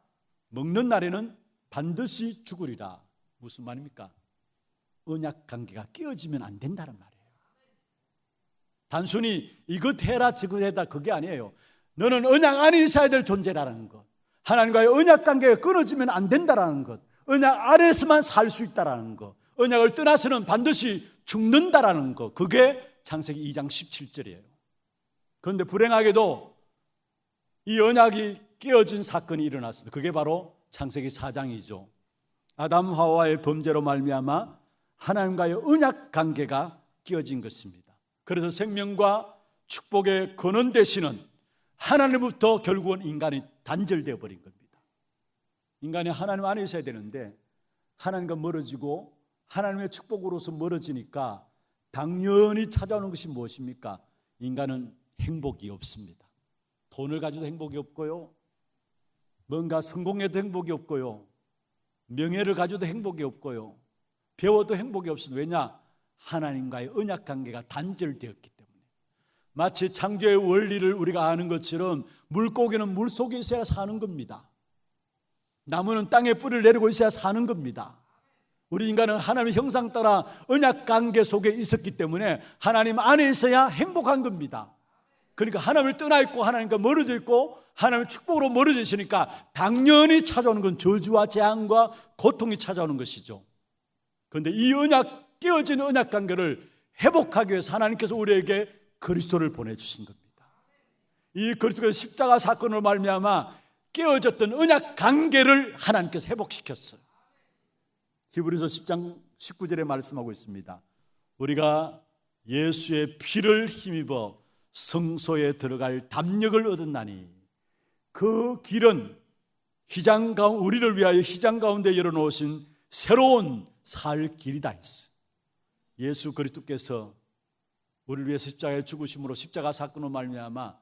먹는 날에는 반드시 죽으리라. 무슨 말입니까? 언약 관계가 깨어지면 안 된다는 말이에요. 단순히 이것 해라 저것 해라 그게 아니에요. 너는 언약 안에 있어야 될 존재라는 것, 하나님과의 언약 관계가 끊어지면 안 된다는 것, 언약 아래에서만 살 수 있다는 것, 언약을 떠나서는 반드시 죽는다라는 것, 그게 창세기 2장 17절이에요. 그런데 불행하게도 이 언약이 깨어진 사건이 일어났습니다. 그게 바로 창세기 4장이죠. 아담 하와의 범죄로 말미암아 하나님과의 언약 관계가 깨어진 것입니다. 그래서 생명과 축복의 근원 되시는 하나님부터 결국은 인간이 단절되어 버린 겁니다. 인간이 하나님 안에 있어야 되는데 하나님과 멀어지고 하나님의 축복으로서 멀어지니까 당연히 찾아오는 것이 무엇입니까? 인간은 행복이 없습니다. 돈을 가지도 행복이 없고요, 뭔가 성공해도 행복이 없고요, 명예를 가지도 행복이 없고요, 배워도 행복이 없습니다. 왜냐? 하나님과의 언약 관계가 단절되었기 때문에. 마치 창조의 원리를 우리가 아는 것처럼 물고기는 물속에 있어야 사는 겁니다. 나무는 땅에 뿌리를 내리고 있어야 사는 겁니다. 우리 인간은 하나님의 형상 따라 언약 관계 속에 있었기 때문에 하나님 안에 있어야 행복한 겁니다. 그러니까 하나님을 떠나 있고 하나님과 멀어져 있고 하나님의 축복으로 멀어져 있으니까 당연히 찾아오는 건 저주와 재앙과 고통이 찾아오는 것이죠. 그런데 이 깨어진 언약 관계를 회복하기 위해서 하나님께서 우리에게 그리스도를 보내주신 겁니다. 이 그리스도의 십자가 사건으로 말미암아 깨어졌던 언약 관계를 하나님께서 회복시켰어요. 히브리서 10장 19절에 말씀하고 있습니다. 우리가 예수의 피를 힘입어 성소에 들어갈 담력을 얻었나니 그 길은 우리를 위하여 휘장 가운데 열어놓으신 새로운 살 길이다 했어. 예수 그리스도께서 우리를 위해 십자가에 죽으심으로 십자가 사건으로 말미암아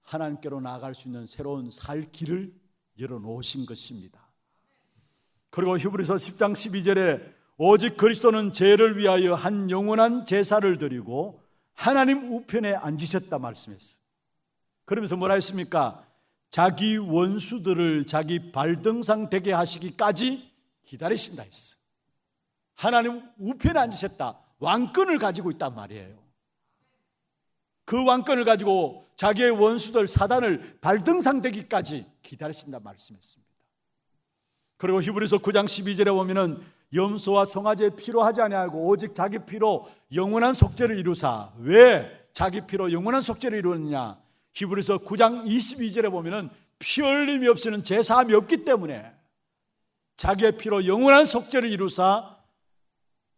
하나님께로 나아갈 수 있는 새로운 살 길을 열어놓으신 것입니다. 그리고 히브리서 10장 12절에 오직 그리스도는 죄를 위하여 한 영원한 제사를 드리고 하나님 우편에 앉으셨다 말씀했어요. 그러면서 뭐라 했습니까? 자기 원수들을 자기 발등상 되게 하시기까지 기다리신다 했어. 하나님 우편에 앉으셨다. 왕권을 가지고 있단 말이에요. 그 왕권을 가지고 자기의 원수들 사단을 발등상 되기까지 기다리신다 말씀했습니다. 그리고 히브리서 9장 12절에 보면은 염소와 송아지의 피로 하지 아니하고 오직 자기 피로 영원한 속죄를 이루사. 왜 자기 피로 영원한 속죄를 이루느냐? 히브리서 9장 22절에 보면은 피 흘림이 없이는 제사함이 없기 때문에 자기의 피로 영원한 속죄를 이루사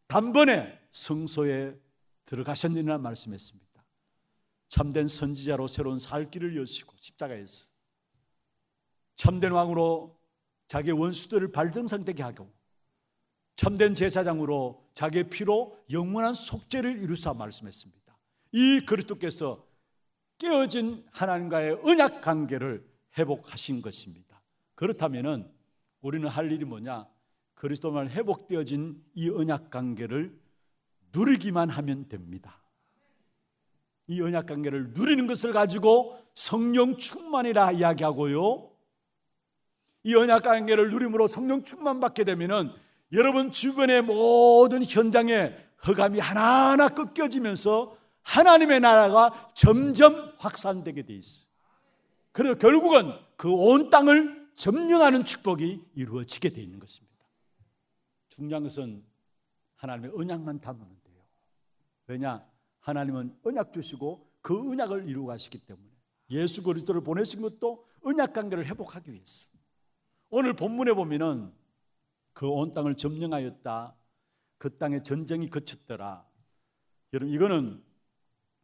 단번에 성소에 들어가셨느니라 말씀했습니다. 참된 선지자로 새로운 살 길을 여시고 십자가에서 참된 왕으로 자기의 원수들을 발등상 되게 하고 참된 제사장으로 자기의 피로 영원한 속죄를 이루사 말씀했습니다. 이 그리스도께서 깨어진 하나님과의 언약 관계를 회복하신 것입니다. 그렇다면 우리는 할 일이 뭐냐? 그리스도만 회복되어진 이 언약 관계를 누리기만 하면 됩니다. 이 언약 관계를 누리는 것을 가지고 성령 충만이라 이야기하고요, 이 언약 관계를 누림으로 성령 충만 받게 되면은 여러분 주변의 모든 현장에 흑암이 하나하나 꺾여지면서 하나님의 나라가 점점 확산되게 돼 있어요. 그래서 결국은 그 온 땅을 점령하는 축복이 이루어지게 돼 있는 것입니다. 중요한 것은 하나님의 언약만 담으면 돼요. 왜냐? 하나님은 언약 주시고 그 언약을 이루어 가시기 때문에 예수 그리스도를 보내신 것도 언약 관계를 회복하기 위해서. 오늘 본문에 보면은 그 온 땅을 점령하였다. 그 땅에 전쟁이 그쳤더라. 여러분 이거는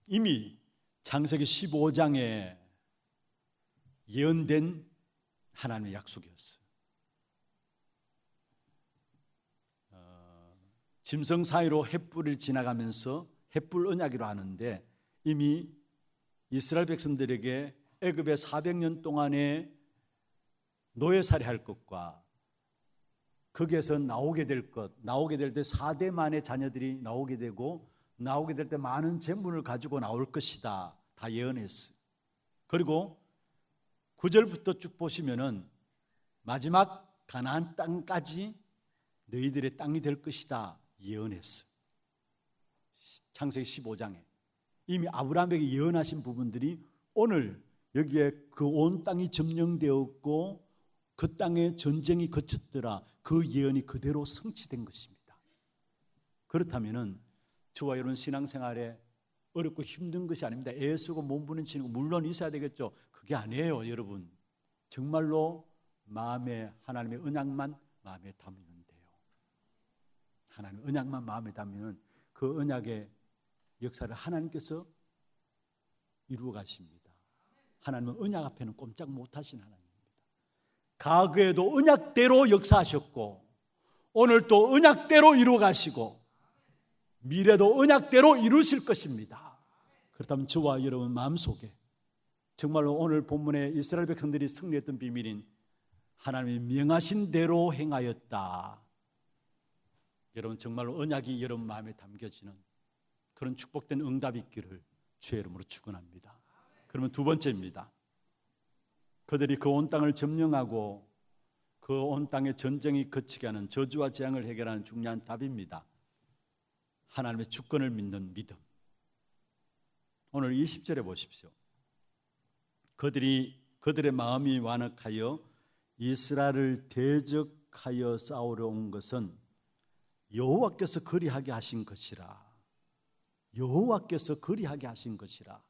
이미 창세기 15장에 예언된 하나님의 약속이었어요. 짐승 사이로 횃불을 지나가면서 횃불 언약이라 하는데 이미 이스라엘 백성들에게 애굽의 400년 동안에 노예살이 할 것과 거기에서 나오게 될 것, 나오게 될 때 4대만의 자녀들이 나오게 되고 나오게 될 때 많은 재물을 가지고 나올 것이다. 다 예언했어요. 그리고 9절부터 쭉 보시면은 마지막 가나안 땅까지 너희들의 땅이 될 것이다 예언했어요. 창세기 15장에 이미 아브라함에게 예언하신 부분들이 오늘 여기에 그 온 땅이 점령되었고 그 땅에 전쟁이 거쳤더라. 그 예언이 그대로 성취된 것입니다. 그렇다면은 저와 여러분 신앙생활에 어렵고 힘든 것이 아닙니다. 애 쓰고 몸 부딪히는 거 물론 있어야 되겠죠. 그게 아니에요, 여러분. 정말로 마음에 하나님의 언약만 마음에 담으면 돼요. 하나님의 언약만 마음에 담으면 그 언약의 역사를 하나님께서 이루어 가십니다. 하나님은 언약 앞에는 꼼짝 못하신 하나님입니다. 과거에도 언약대로 역사하셨고 오늘 또 언약대로 이루어 가시고 미래도 언약대로 이루실 것입니다. 그렇다면 저와 여러분 마음속에 정말로 오늘 본문에 이스라엘 백성들이 승리했던 비밀인 하나님이 명하신 대로 행하였다. 여러분 정말로 언약이 여러분 마음에 담겨지는 그런 축복된 응답이 있기를 주의 이름으로 축원합니다. 그러면 두 번째입니다. 그들이 그 온 땅을 점령하고 그 온 땅의 전쟁이 그치게 하는 저주와 재앙을 해결하는 중요한 답입니다. 하나님의 주권을 믿는 믿음. 오늘 20절에 보십시오. 그들의 마음이 완악하여 이스라엘을 대적하여 싸우러 온 것은 여호와께서 그리하게 하신 것이라. 여호와께서 그리하게 하신 것이라.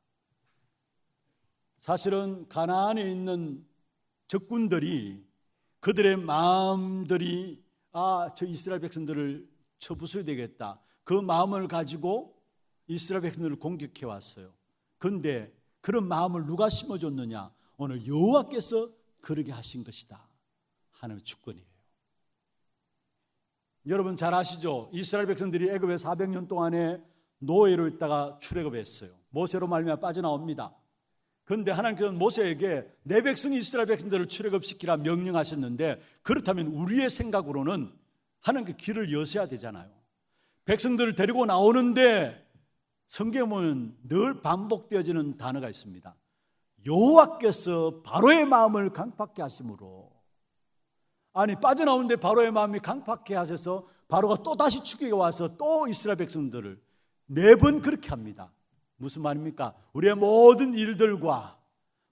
사실은 가나안에 있는 적군들이 그들의 마음들이 저 이스라엘 백성들을 쳐부숴야 되겠다, 그 마음을 가지고 이스라엘 백성들을 공격해 왔어요. 그런데 그런 마음을 누가 심어줬느냐? 오늘 여호와께서 그러게 하신 것이다. 하나님의 주권이에요. 여러분 잘 아시죠? 이스라엘 백성들이 애굽에 400년 동안에 노예로 있다가 출애굽했어요. 모세로 말미암아 빠져나옵니다. 그런데 하나님께서는 모세에게 내 백성 이스라엘 백성들을 출애굽시키라 명령하셨는데, 그렇다면 우리의 생각으로는 하나님께 길을 여셔야 되잖아요. 백성들을 데리고 나오는데 성경에 보면 늘 반복되어지는 단어가 있습니다. 여호와께서 바로의 마음을 강팍케 하심으로. 아니, 빠져나오는데 바로의 마음이 강팍케 하셔서 바로가 또 다시 추격해 와서 또 이스라엘 백성들을 4번 그렇게 합니다. 무슨 말입니까? 우리의 모든 일들과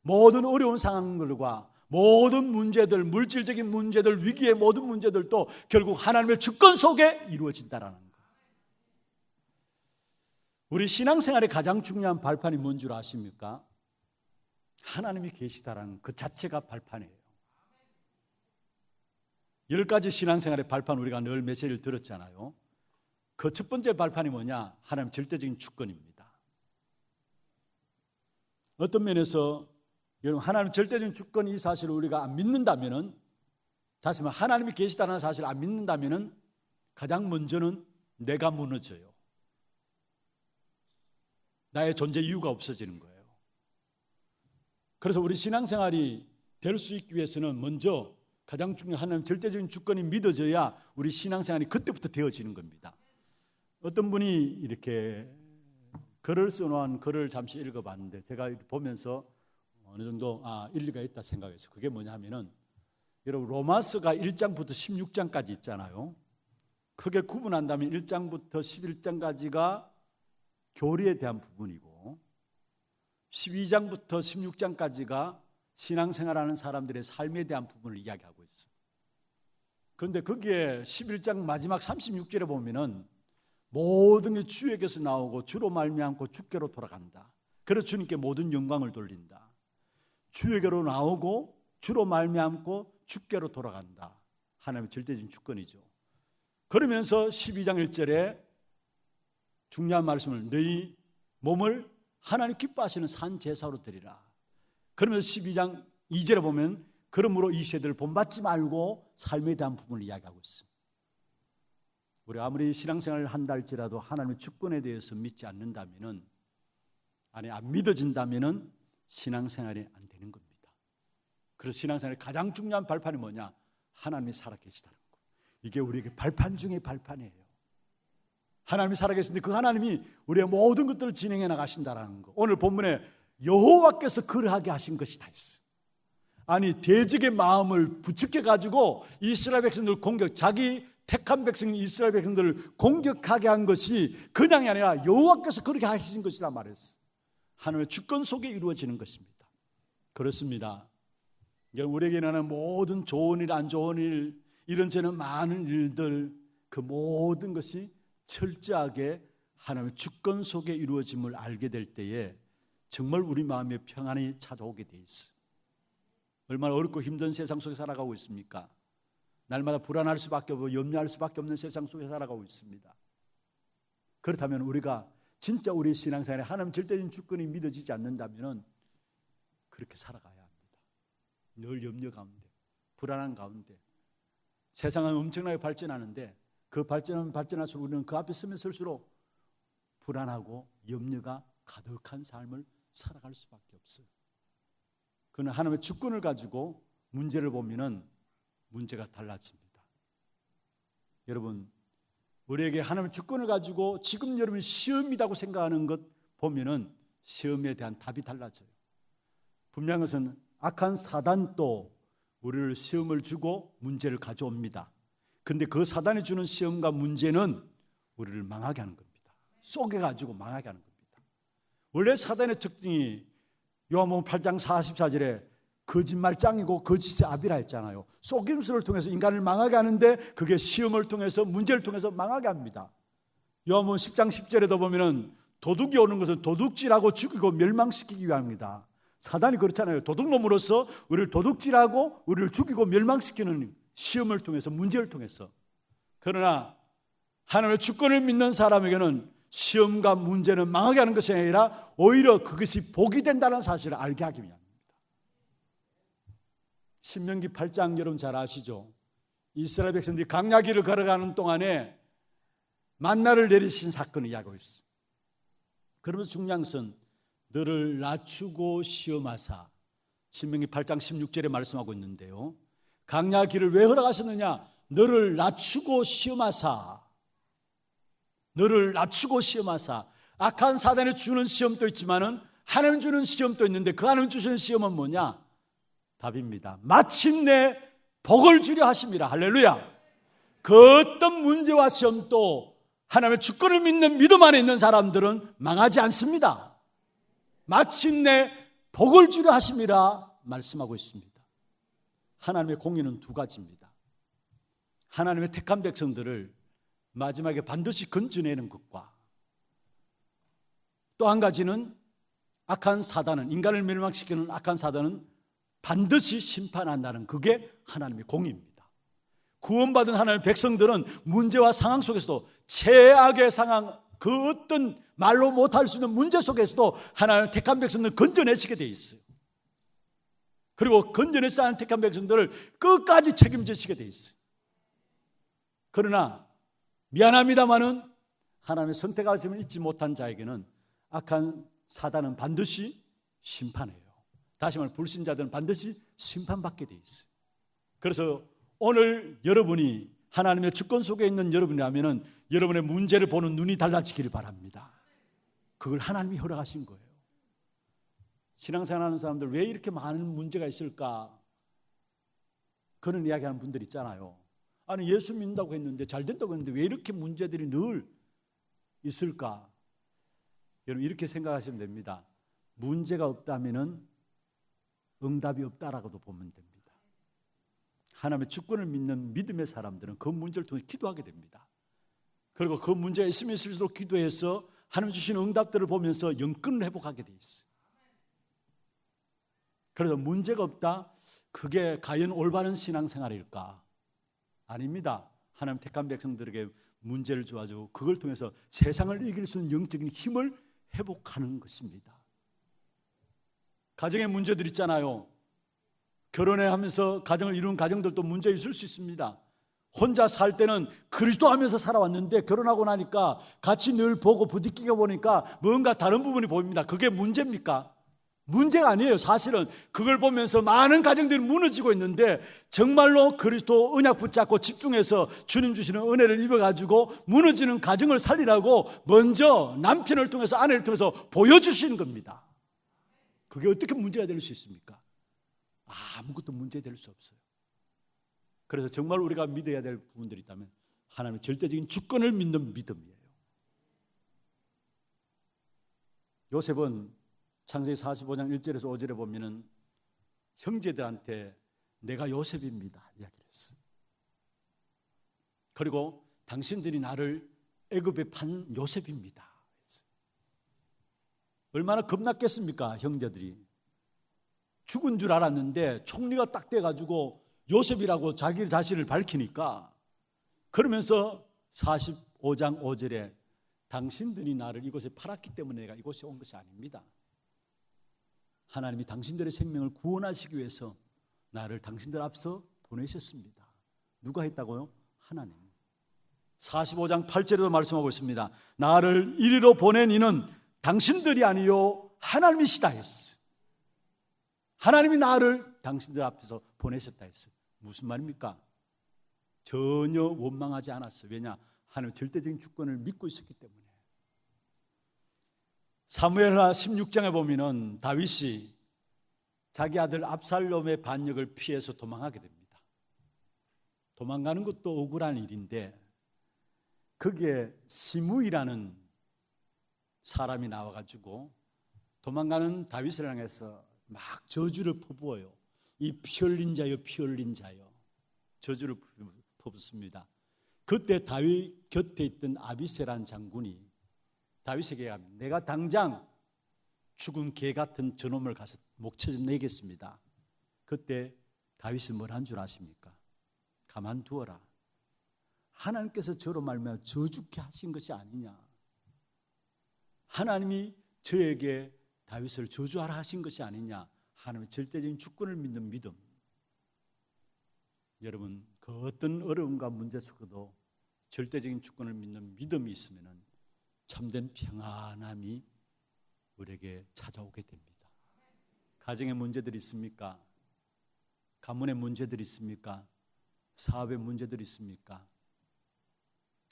모든 어려운 상황들과 모든 문제들, 물질적인 문제들, 위기의 모든 문제들도 결국 하나님의 주권 속에 이루어진다라는 거예요. 우리 신앙생활의 가장 중요한 발판이 뭔 줄 아십니까? 하나님이 계시다라는 그 자체가 발판이에요. 10가지 신앙생활의 발판 우리가 늘 메시지를 들었잖아요. 그 첫 번째 발판이 뭐냐? 하나님 절대적인 주권입니다. 어떤 면에서 여러분, 하나님 절대적인 주권 이 사실을 우리가 안 믿는다면은, 다시 말해 하나님이 계시다는 사실을 안 믿는다면은 가장 먼저는 내가 무너져요. 나의 존재 이유가 없어지는 거예요. 그래서 우리 신앙생활이 될 수 있기 위해서는 먼저 가장 중요한 하나님 절대적인 주권이 믿어져야 우리 신앙생활이 그때부터 되어지는 겁니다. 어떤 분이 이렇게 글을 써놓은 글을 잠시 읽어봤는데 제가 보면서 어느 정도 일리가 있다 생각했어요. 그게 뭐냐면은, 여러분 로마서가 1장부터 16장까지 있잖아요. 크게 구분한다면 1장부터 11장까지가 교리에 대한 부분이고 12장부터 16장까지가 신앙생활하는 사람들의 삶에 대한 부분을 이야기하고 있어요. 그런데 거기에 11장 마지막 36절에 보면은 모든 게 주에게서 나오고 주로 말미암고 주께로 돌아간다. 그래서 주님께 모든 영광을 돌린다. 주에게로 나오고 주로 말미암고 주께로 돌아간다. 하나님의 절대적인 주권이죠. 그러면서 12장 1절에 중요한 말씀을, 너희 몸을 하나님 기뻐하시는 산 제사로 드리라. 그러면서 12장 2절에 보면, 그러므로 이 세대를 본받지 말고 삶에 대한 부분을 이야기하고 있습니다. 우리 아무리 신앙생활을 한다 할지라도 하나님의 주권에 대해서 믿지 않는다면은, 아니 안 믿어진다면은 신앙생활이 안 되는 겁니다. 그래서 신앙생활의 가장 중요한 발판이 뭐냐? 하나님이 살아계시다는 거. 이게 우리에게 발판 중의 발판이에요. 하나님이 살아계신데 그 하나님이 우리의 모든 것들을 진행해 나가신다는 거. 오늘 본문에 여호와께서 그러하게 하신 것이 다 있어요. 아니, 대적의 마음을 부추겨 가지고 이스라엘 백성들 자기 택한 백성 이스라엘 백성들을 공격하게 한 것이 그냥이 아니라 여호와께서 그렇게 하신 것이라 말했어요. 하나님의 주권 속에 이루어지는 것입니다. 그렇습니다. 우리에게 일어나는 모든 좋은 일, 안 좋은 일, 이런저런 많은 일들, 그 모든 것이 철저하게 하나님의 주권 속에 이루어짐을 알게 될 때에 정말 우리 마음에 평안이 찾아오게 돼 있어요. 얼마나 어렵고 힘든 세상 속에 살아가고 있습니까? 날마다 불안할 수밖에 없고 염려할 수밖에 없는 세상 속에 살아가고 있습니다. 그렇다면 우리가 진짜 우리 신앙생활에 하나님 절대적인 주권이 믿어지지 않는다면 그렇게 살아가야 합니다. 늘 염려 가운데, 불안한 가운데. 세상은 엄청나게 발전하는데 그 발전할수록 우리는 그 앞에 서면 설수록 불안하고 염려가 가득한 삶을 살아갈 수밖에 없어요. 그는 하나님의 주권을 가지고 문제를 보면은 문제가 달라집니다. 여러분, 우리에게 하나님의 주권을 가지고 지금 여러분이 시험이라고 생각하는 것 보면은 시험에 대한 답이 달라져요. 분명한 것은 악한 사단도 우리를 시험을 주고 문제를 가져옵니다. 그런데 그 사단이 주는 시험과 문제는 우리를 망하게 하는 겁니다. 쏘개가지고 망하게 하는 겁니다. 원래 사단의 특징이 요한복음 8장 44절에 거짓말장이고 거짓의 아비라 했잖아요. 속임수를 통해서 인간을 망하게 하는데 그게 시험을 통해서 문제를 통해서 망하게 합니다. 요한복음 10장 10절에도 보면은 도둑이 오는 것은 도둑질하고 죽이고 멸망시키기 위함입니다. 사단이 그렇잖아요. 도둑놈으로서 우리를 도둑질하고 우리를 죽이고 멸망시키는 시험을 통해서, 문제를 통해서. 그러나 하나님의 주권을 믿는 사람에게는 시험과 문제는 망하게 하는 것이 아니라 오히려 그것이 복이 된다는 사실을 알게 하기 위함입니다. 신명기 8장 여러분 잘 아시죠? 이스라엘 백성들이 광야길을 걸어가는 동안에 만나를 내리신 사건을 이야기하고 있습니다. 그러면서 중요한 것은 너를 낮추고 시험하사, 신명기 8장 16절에 말씀하고 있는데요, 광야길을 왜 허락하셨느냐? 너를 낮추고 시험하사, 너를 낮추고 시험하사. 악한 사단이 주는 시험도 있지만은 하나님 주는 시험도 있는데 그 하나님 주시는 시험은 뭐냐? 답입니다. 마침내 복을 주려 하심이라. 할렐루야. 그 어떤 문제와 시험도 하나님의 주권을 믿는 믿음 안에 있는 사람들은 망하지 않습니다. 마침내 복을 주려 하심이라 말씀하고 있습니다. 하나님의 공의는 두 가지입니다. 하나님의 택한 백성들을 마지막에 반드시 건져내는 것과 또 한 가지는 악한 사단은, 인간을 멸망시키는 악한 사단은 반드시 심판한다는, 그게 하나님의 공의입니다. 구원받은 하나님의 백성들은 문제와 상황 속에서도, 최악의 상황, 그 어떤 말로 못할 수 있는 문제 속에서도 하나님의 택한 백성들을 건져내시게 돼 있어요. 그리고 건져내지 않은 택한 백성들을 끝까지 책임지시게 돼 있어요. 그러나 미안합니다마는 하나님의 선택하심을 잊지 못한 자에게는 악한 사단은 반드시 심판해요. 다시 말해 불신자들은 반드시 심판받게 돼 있어요. 그래서 오늘 여러분이 하나님의 주권 속에 있는 여러분이라면 여러분의 문제를 보는 눈이 달라지기를 바랍니다. 그걸 하나님이 허락하신 거예요. 신앙생활하는 사람들 왜 이렇게 많은 문제가 있을까? 그런 이야기하는 분들 있잖아요. 아니 예수 믿는다고 했는데, 잘 된다고 했는데 왜 이렇게 문제들이 늘 있을까? 여러분 이렇게 생각하시면 됩니다. 문제가 없다면 응답이 없다라고도 보면 됩니다. 하나님의 주권을 믿는 믿음의 사람들은 그 문제를 통해 기도하게 됩니다. 그리고 그 문제가 있으면 있을수록 기도해서 하나님 주시는 응답들을 보면서 영권을 회복하게 돼 있어요. 그래서 문제가 없다, 그게 과연 올바른 신앙생활일까? 아닙니다. 하나님 택한 백성들에게 문제를 주어주고 그걸 통해서 세상을 이길 수 있는 영적인 힘을 회복하는 것입니다. 가정의 문제들 있잖아요. 결혼을 하면서 가정을 이루는 가정들도 문제 있을 수 있습니다. 혼자 살 때는 그리스도하면서 살아왔는데 결혼하고 나니까 같이 늘 보고 부딪히게 보니까 뭔가 다른 부분이 보입니다. 그게 문제입니까? 문제가 아니에요. 사실은 그걸 보면서 많은 가정들이 무너지고 있는데 정말로 그리스도 언약 붙잡고 집중해서 주님 주시는 은혜를 입어가지고 무너지는 가정을 살리라고 먼저 남편을 통해서, 아내를 통해서 보여주시는 겁니다. 그게 어떻게 문제가 될 수 있습니까? 아무것도 문제될 수 없어요. 그래서 정말 우리가 믿어야 될 부분들이 있다면 하나님의 절대적인 주권을 믿는 믿음이에요. 요셉은 창세기 45장 1절에서 5절에 보면은 형제들한테 내가 요셉입니다 이야기를 했어요. 그리고 당신들이 나를 애굽에 판 요셉입니다 했어요. 얼마나 겁났겠습니까? 형제들이 죽은 줄 알았는데 총리가 딱 돼가지고 요셉이라고 자기 자신을 밝히니까, 그러면서 45장 5절에 당신들이 나를 이곳에 팔았기 때문에 내가 이곳에 온 것이 아닙니다. 하나님이 당신들의 생명을 구원하시기 위해서 나를 당신들 앞서 보내셨습니다. 누가 했다고요? 하나님. 45장 8절에도 말씀하고 있습니다. 나를 이리로 보낸 이는 당신들이 아니요 하나님이시다 했어요. 하나님이 나를 당신들 앞에서 보내셨다 했어요. 무슨 말입니까? 전혀 원망하지 않았어요. 왜냐? 하나님의 절대적인 주권을 믿고 있었기 때문에. 사무엘하 16장에 보면은 다윗이 자기 아들 압살롬의 반역을 피해서 도망하게 됩니다. 도망가는 것도 억울한 일인데 거기에 시므이라는 사람이 나와가지고 도망가는 다윗을 향해서 막 저주를 퍼부어요. 이 피 흘린 자여 피 흘린 자여 저주를 퍼붓습니다. 그때 다윗 곁에 있던 아비새라는 장군이 다윗에게 합니다. 내가 당장 죽은 개 같은 저놈을 가서 목쳐서 내겠습니다. 그때 다윗은 뭘 한 줄 아십니까? 가만두어라. 하나님께서 저로 말미암아 저주케 하신 것이 아니냐. 하나님이 저에게 다윗을 저주하라 하신 것이 아니냐. 하나님의 절대적인 주권을 믿는 믿음. 여러분, 그 어떤 어려움과 문제 속에도 절대적인 주권을 믿는 믿음이 있으면 참된 평안함이 우리에게 찾아오게 됩니다. 가정의 문제들이 있습니까? 가문의 문제들이 있습니까? 사업의 문제들이 있습니까?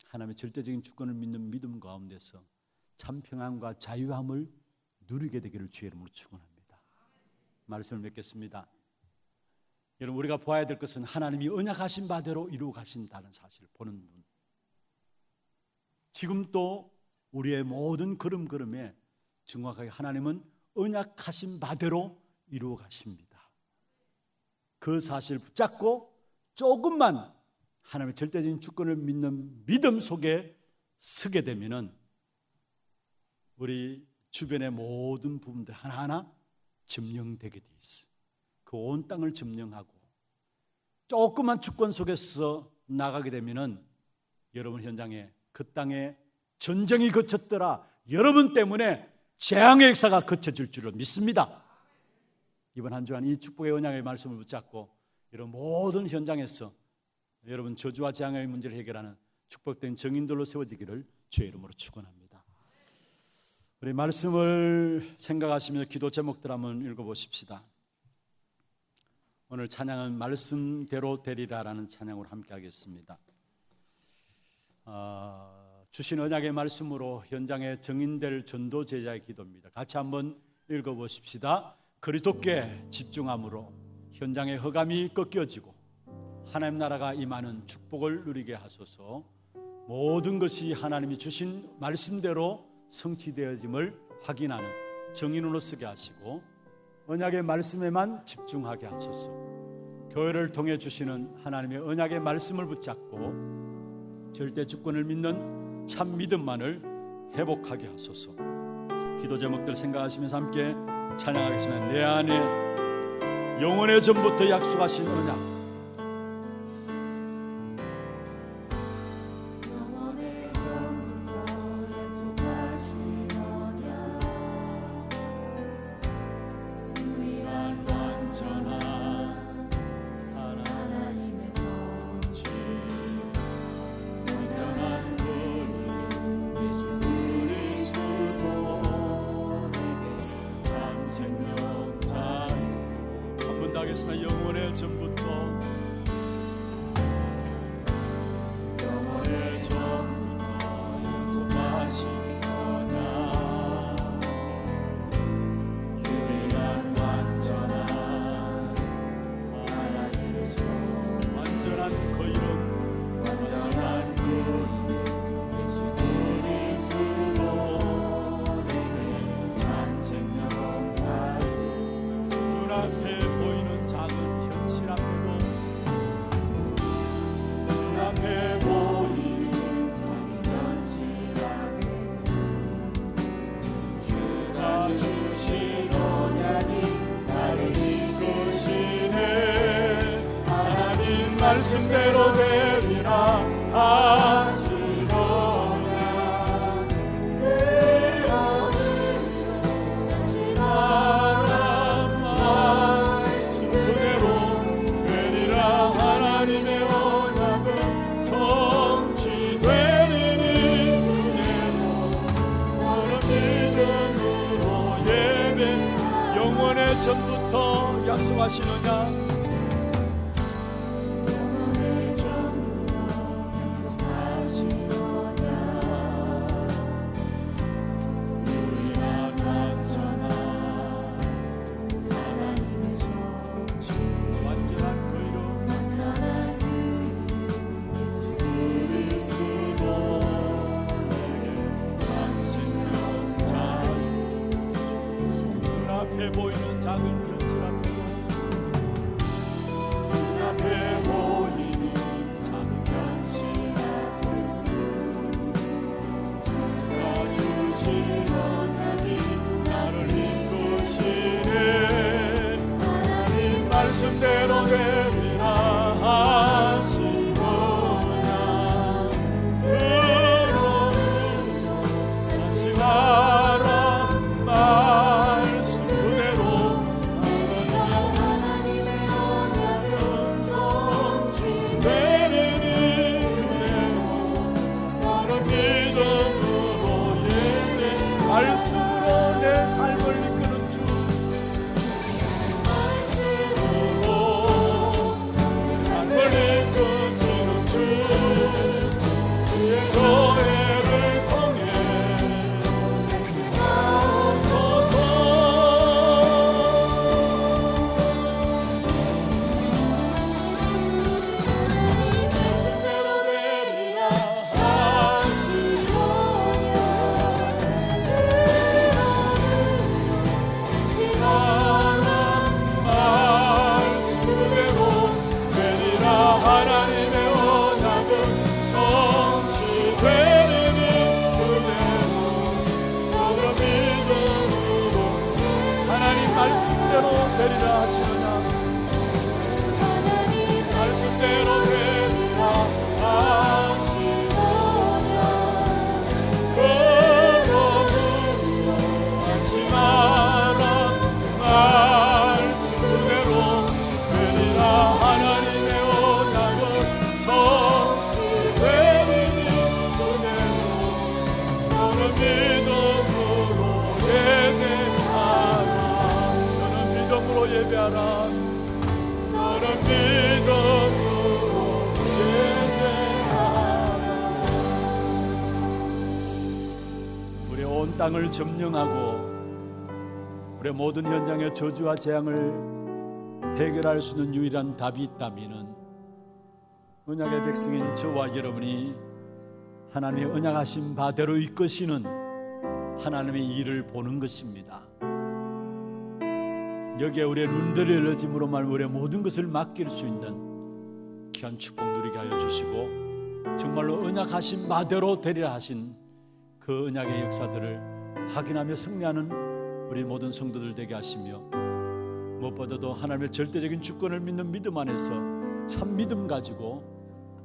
하나님의 절대적인 주권을 믿는 믿음 가운데서 참 평안과 자유함을 누리게 되기를 주의 이름으로 축원합니다. 말씀을 맺겠습니다. 여러분, 우리가 보아야 될 것은 하나님이 언약하신 바대로 이루어 가신다는 사실을 보는 눈. 지금 또 우리의 모든 걸음걸음에 정확하게 하나님은 언약하신 바대로 이루어 가십니다. 그 사실을 붙잡고 조금만 하나님의 절대적인 주권을 믿는 믿음 속에 서게 되면은 우리 주변의 모든 부분들 하나하나 점령되게 돼 있어요. 그 온 땅을 점령하고 조그만 주권 속에서 나가게 되면은 여러분 현장에 그 땅에 전쟁이 거쳤더라. 여러분 때문에 재앙의 역사가 거쳐질 줄을 믿습니다. 이번 한 주간 이 축복의 언약의 말씀을 붙잡고 이런 모든 현장에서 여러분 저주와 재앙의 문제를 해결하는 축복된 정인들로 세워지기를 주의 이름으로 축원합니다. 우리 말씀을 생각하시며 기도 제목들 한번 읽어보십시다. 오늘 찬양은 말씀대로 되리라라는 찬양으로 함께 하겠습니다. 주신 언약의 말씀으로 현장에 정인될 전도 제자의 기도입니다. 같이 한번 읽어보십시다. 그리스도께 집중함으로 현장의 흑암이 꺾여지고 하나님 나라가 임하는 축복을 누리게 하소서. 모든 것이 하나님이 주신 말씀대로 성취되어짐을 확인하는 정인으로 쓰게 하시고 언약의 말씀에만 집중하게 하소서. 교회를 통해 주시는 하나님의 언약의 말씀을 붙잡고 절대 주권을 믿는 참 믿음만을 회복하게 하소서. 기도 제목들 생각하시면서 함께 찬양하겠습니다. 내 안에 영원의 전부터 약속하신 언약, 영원의 전부터 약속하신 언약, 유일한 완전한 하나님에서 완전한 그 이름, 완전한 그 이름 예수 그리스도 내게 참 생명자 눈앞에 보이는 작은 현실 앞에도 눈앞에 보이는 작은 현실 앞에도 주가 주신 언약이 나를 이끄시네. 하나님 말씀대로 되리라 하신 언약, 그 어느 사람 말씀 그대로 되리라. 하나님의 언약은 성취되리니 그대로 너는 믿음으로 예배. 영원의 전부터 약속하신 언약, 보이는 작은 현실 앞에도 하나님의 언약은 성취되리니 그대로 너는 믿음으로 하나님 말씀대로 되리라 하시느냐 말씀대로 되리라 하시느냐 그러므로 안심하라 말씀 그대로 되리라 하나님의 언약은 성취되리니 그대로 너는 믿음으로 예배하라 너는 믿음으로 예배하라 너는 믿음으로 예배하라 우리 온 땅을 점령하고 우리의 모든 현장의 저주와 재앙을 해결할 수 있는 유일한 답이 있다면 언약의 백성인 저와 여러분이 하나님의 언약하신 바대로 이끄시는 하나님의 일을 보는 것입니다. 여기에 우리의 눈들이 열려짐으로 말 우리의 모든 것을 맡길 수 있는 귀한 축복 누리게 하여 주시고 정말로 언약하신 바대로 되리라 하신 그 언약의 역사들을 확인하며 승리하는 우리 모든 성도들 되게 하시며 무엇보다도 하나님의 절대적인 주권을 믿는 믿음 안에서 참 믿음 가지고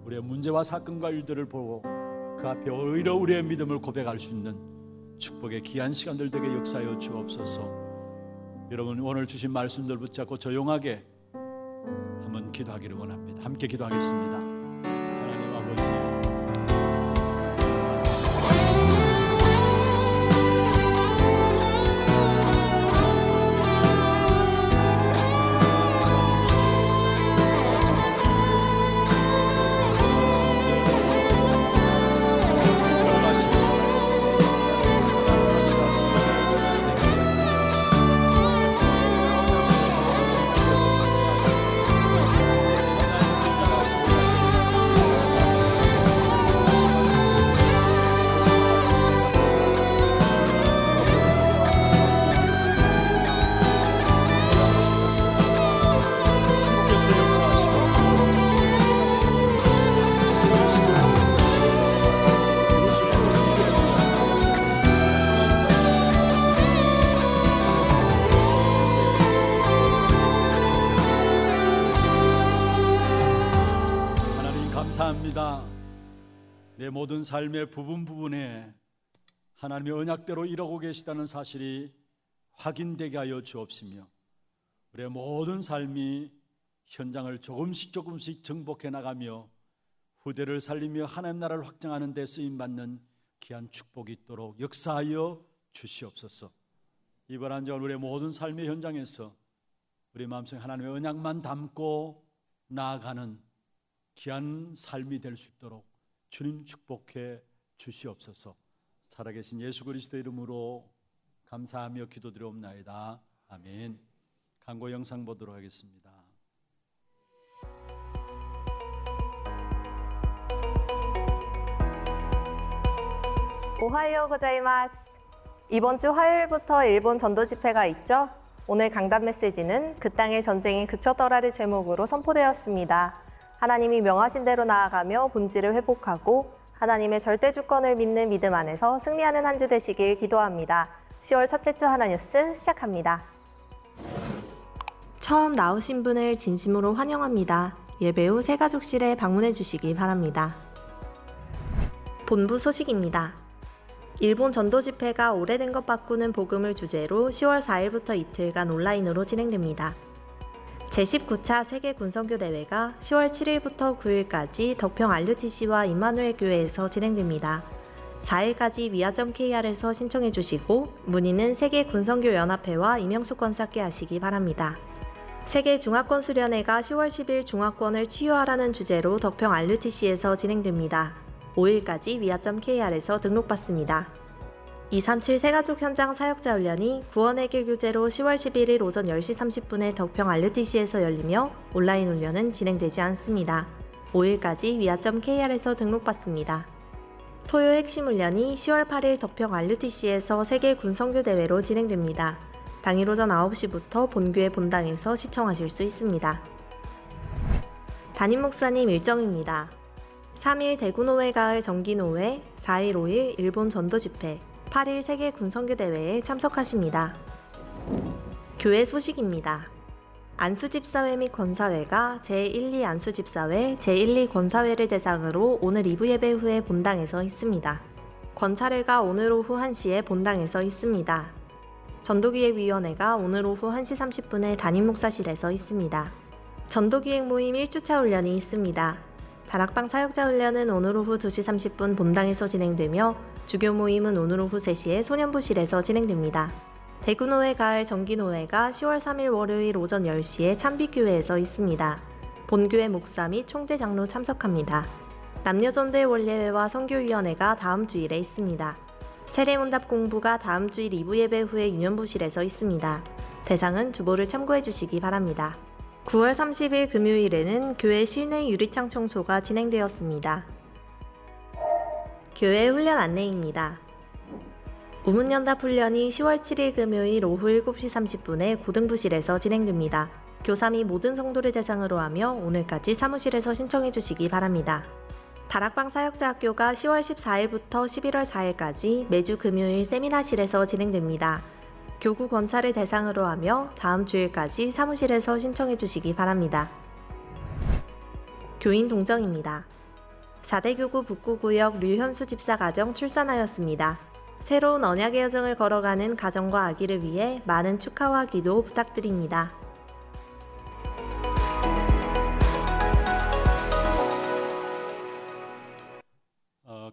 우리의 문제와 사건과 일들을 보고 그 앞에 오히려 우리의 믿음을 고백할 수 있는 축복의 귀한 시간들 되게 역사하여 주옵소서. 여러분 오늘 주신 말씀들 붙잡고 조용하게 한번 기도하기를 원합니다. 함께 기도하겠습니다. 하나님 아버지 감사합니다. 내 모든 삶의 부분에 하나님의 언약대로 일하고 계시다는 사실이 확인되게 하여 주옵시며 우리의 모든 삶이 현장을 조금씩 정복해 나가며 후대를 살리며 하나님 나라를 확장하는 데 쓰임받는 귀한 축복이 있도록 역사하여 주시옵소서. 이번 한 주간 우리의 모든 삶의 현장에서 우리 마음속에 하나님의 언약만 담고 나아가는 귀한 삶이 될 수 있도록 주님 축복해 주시옵소서. 살아계신 예수 그리스도 이름으로 감사하며 기도드리옵나이다. 아멘. 광고 영상 보도록 하겠습니다. 오하이오 고자이마스. 이번 주 화요일부터 일본 전도 집회가 있죠? 오늘 강단 메시지는 그 땅의 전쟁이 그쳤더라를 제목으로 선포되었습니다. 하나님이 명하신 대로 나아가며 본질을 회복하고 하나님의 절대 주권을 믿는 믿음 안에서 승리하는 한 주 되시길 기도합니다. 10월 첫째 주 하나뉴스 시작합니다. 처음 나오신 분을 진심으로 환영합니다. 예배 후 새가족실에 방문해 주시기 바랍니다. 본부 소식입니다. 일본 전도 집회가 오래된 것 바꾸는 복음을 주제로 10월 4일부터 이틀간 온라인으로 진행됩니다. 제19차 세계 군선교 대회가 10월 7일부터 9일까지 덕평 RUTC와 임마누엘 교회에서 진행됩니다. 4일까지 위아점.kr에서 신청해 주시고 문의는 세계 군선교 연합회와 이명숙 권사께 하시기 바랍니다. 세계 중화권 수련회가 10월 10일 중화권을 치유하라는 주제로 덕평 RUTC에서 진행됩니다. 5일까지 위아.kr에서 등록받습니다. 237 새가족 현장 사역자 훈련이 구원의 길 교재로 10월 11일 오전 10시 30분에 덕평 RUTC에서 열리며 온라인 훈련은 진행되지 않습니다. 5일까지 위아.kr에서 등록받습니다. 토요 핵심 훈련이 10월 8일 덕평 RUTC에서 세계 군선교 대회로 진행됩니다. 당일 오전 9시부터 본교회 본당에서 시청하실 수 있습니다. 담임 목사님 일정입니다. 3일 대구노회 가을 정기노회, 4일 5일 일본 전도집회, 8일 세계 군선교대회에 참석하십니다. 교회 소식입니다. 안수집사회 및 권사회가 제1, 2 안수집사회, 제1, 2 권사회를 대상으로 오늘 2부 예배 후에 본당에서 있습니다. 권차례가 오늘 오후 1시에 본당에서 있습니다. 전도기획위원회가 오늘 오후 1시 30분에 담임 목사실에서 있습니다. 전도기획 모임 1주차 훈련이 있습니다. 다락방 사역자 훈련은 오늘 오후 2시 30분 본당에서 진행되며 주교 모임은 오늘 오후 3시에 소년부실에서 진행됩니다. 대구노회 가을 정기노회가 10월 3일 월요일 오전 10시에 참빛교회에서 있습니다. 본교회 목사 및 총재 장로 참석합니다. 남녀전도회 원례회와 선교위원회가 다음 주일에 있습니다. 세례문답 공부가 다음 주일 2부 예배 후에 유년부실에서 있습니다. 대상은 주보를 참고해 주시기 바랍니다. 9월 30일 금요일에는 교회 실내 유리창 청소가 진행되었습니다. 교회 훈련 안내입니다. 우문연답 훈련이 10월 7일 금요일 오후 7시 30분에 고등부실에서 진행됩니다. 교사 및 모든 성도를 대상으로 하며 오늘까지 사무실에서 신청해 주시기 바랍니다. 다락방 사역자 학교가 10월 14일부터 11월 4일까지 매주 금요일 세미나실에서 진행됩니다. 교구 권차를 대상으로 하며 다음 주일까지 사무실에서 신청해 주시기 바랍니다. 교인 동정입니다. 4대 교구 북구구역 류현수 집사 가정 출산하였습니다. 새로운 언약의 여정을 걸어가는 가정과 아기를 위해 많은 축하와 기도 부탁드립니다.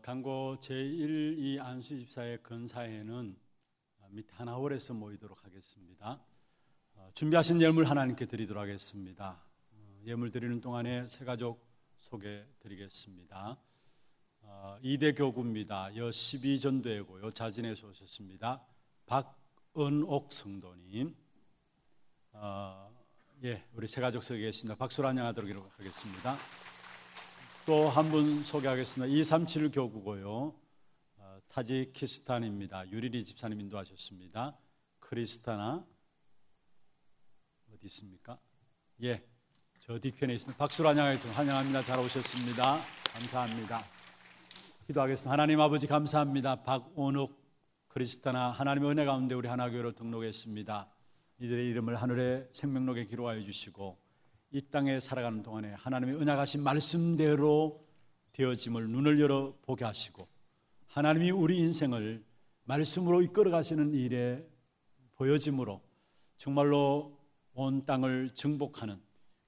강고 제1, 2 안수집사의 건사회는 밑에 하나홀에서 모이도록 하겠습니다. 준비하신 예물 하나님께 드리도록 하겠습니다. 예물 드리는 동안에 새 가족 소개 드리겠습니다. 2대 교구입니다. 여 12전도회고요. 자진해서 오셨습니다. 박은옥 성도님. 우리 새 가족 소개 계십니다. 박수로 환영하도록 하겠습니다. 또 한 분 소개하겠습니다. 237 교구고요. 타지키스탄입니다. 유리리 집사님 인도하셨습니다. 크리스타나 어디 있습니까? 저 뒤편에 있습니다. 박수로 환영합니다. 잘 오셨습니다. 감사합니다. 기도하겠습니다. 하나님 아버지 감사합니다. 박원욱 크리스타나 하나님의 은혜 가운데 우리 하나교회로 등록했습니다. 이들의 이름을 하늘의 생명록에 기록하여 주시고 이 땅에 살아가는 동안에 하나님의 은약하신 말씀대로 되어짐을 눈을 열어 보게 하시고 하나님이 우리 인생을 말씀으로 이끌어 가시는 일에 보여짐으로 정말로 온 땅을 정복하는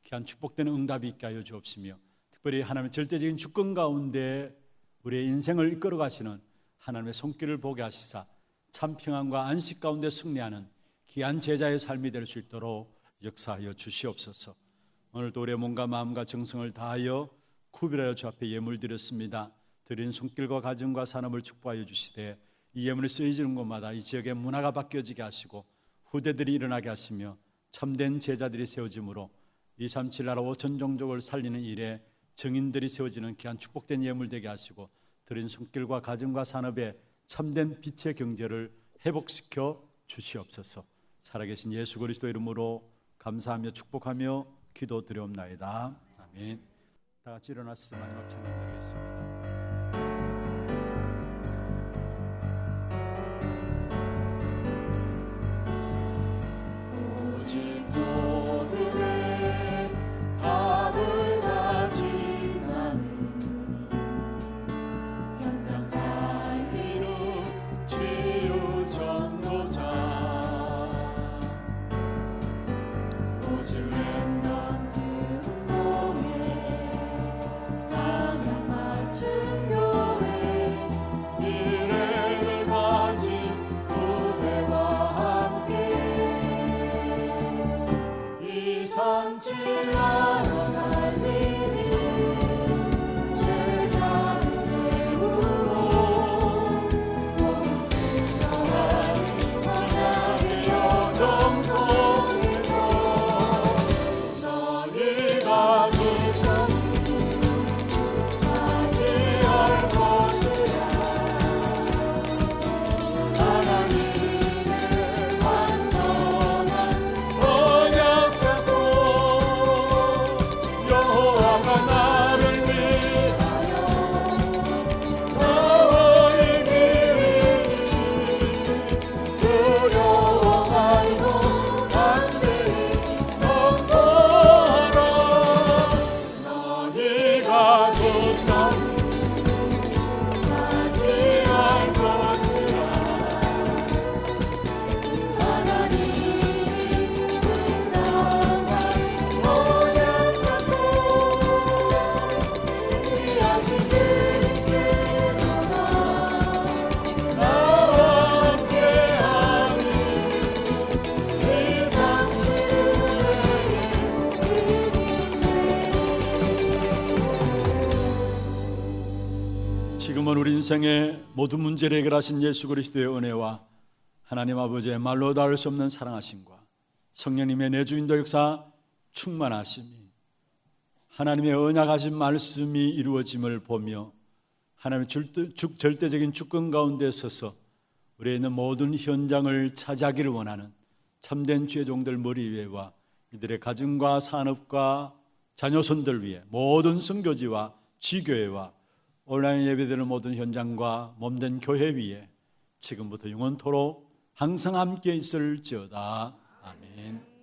귀한 축복되는 응답이 있게 하여 주옵시며 특별히 하나님의 절대적인 주권 가운데 우리의 인생을 이끌어 가시는 하나님의 손길을 보게 하시사 참 평안과 안식 가운데 승리하는 귀한 제자의 삶이 될 수 있도록 역사하여 주시옵소서. 오늘도 우리의 몸과 마음과 정성을 다하여 구별하여 주 앞에 예물 드렸습니다. 드린 손길과 가정과 산업을 축복하여 주시되 이 예물이 쓰여지는 곳마다 이 지역의 문화가 바뀌어지게 하시고 후대들이 일어나게 하시며 참된 제자들이 세워짐으로 237 나라 5천 종족을 살리는 일에 증인들이 세워지는 귀한 축복된 예물 되게 하시고 드린 손길과 가정과 산업에 참된 빛의 경제를 회복시켜 주시옵소서. 살아계신 예수 그리스도 이름으로 감사하며 축복하며 기도드리옵나이다. 아멘. 다 같이 일어나서 마지막 찬양드리겠습니다. 주 지금은 우리 인생의 모든 문제를 해결하신 예수 그리스도의 은혜와 하나님 아버지의 말로 닿을 수 없는 사랑하심과 성령님의 내주인도 역사 충만하심이 하나님의 언약하신 말씀이 이루어짐을 보며 하나님의 절대적인 주권 가운데 서서 우리에 있는 모든 현장을 차지하기를 원하는 참된 주의 종들 머리 위에와 이들의 가정과 산업과 자녀손들 위에 모든 선교지와 지교회와 온라인 예배드리는 모든 현장과 몸된 교회 위에 지금부터 영원토록 항상 함께 있을지어다. 아멘.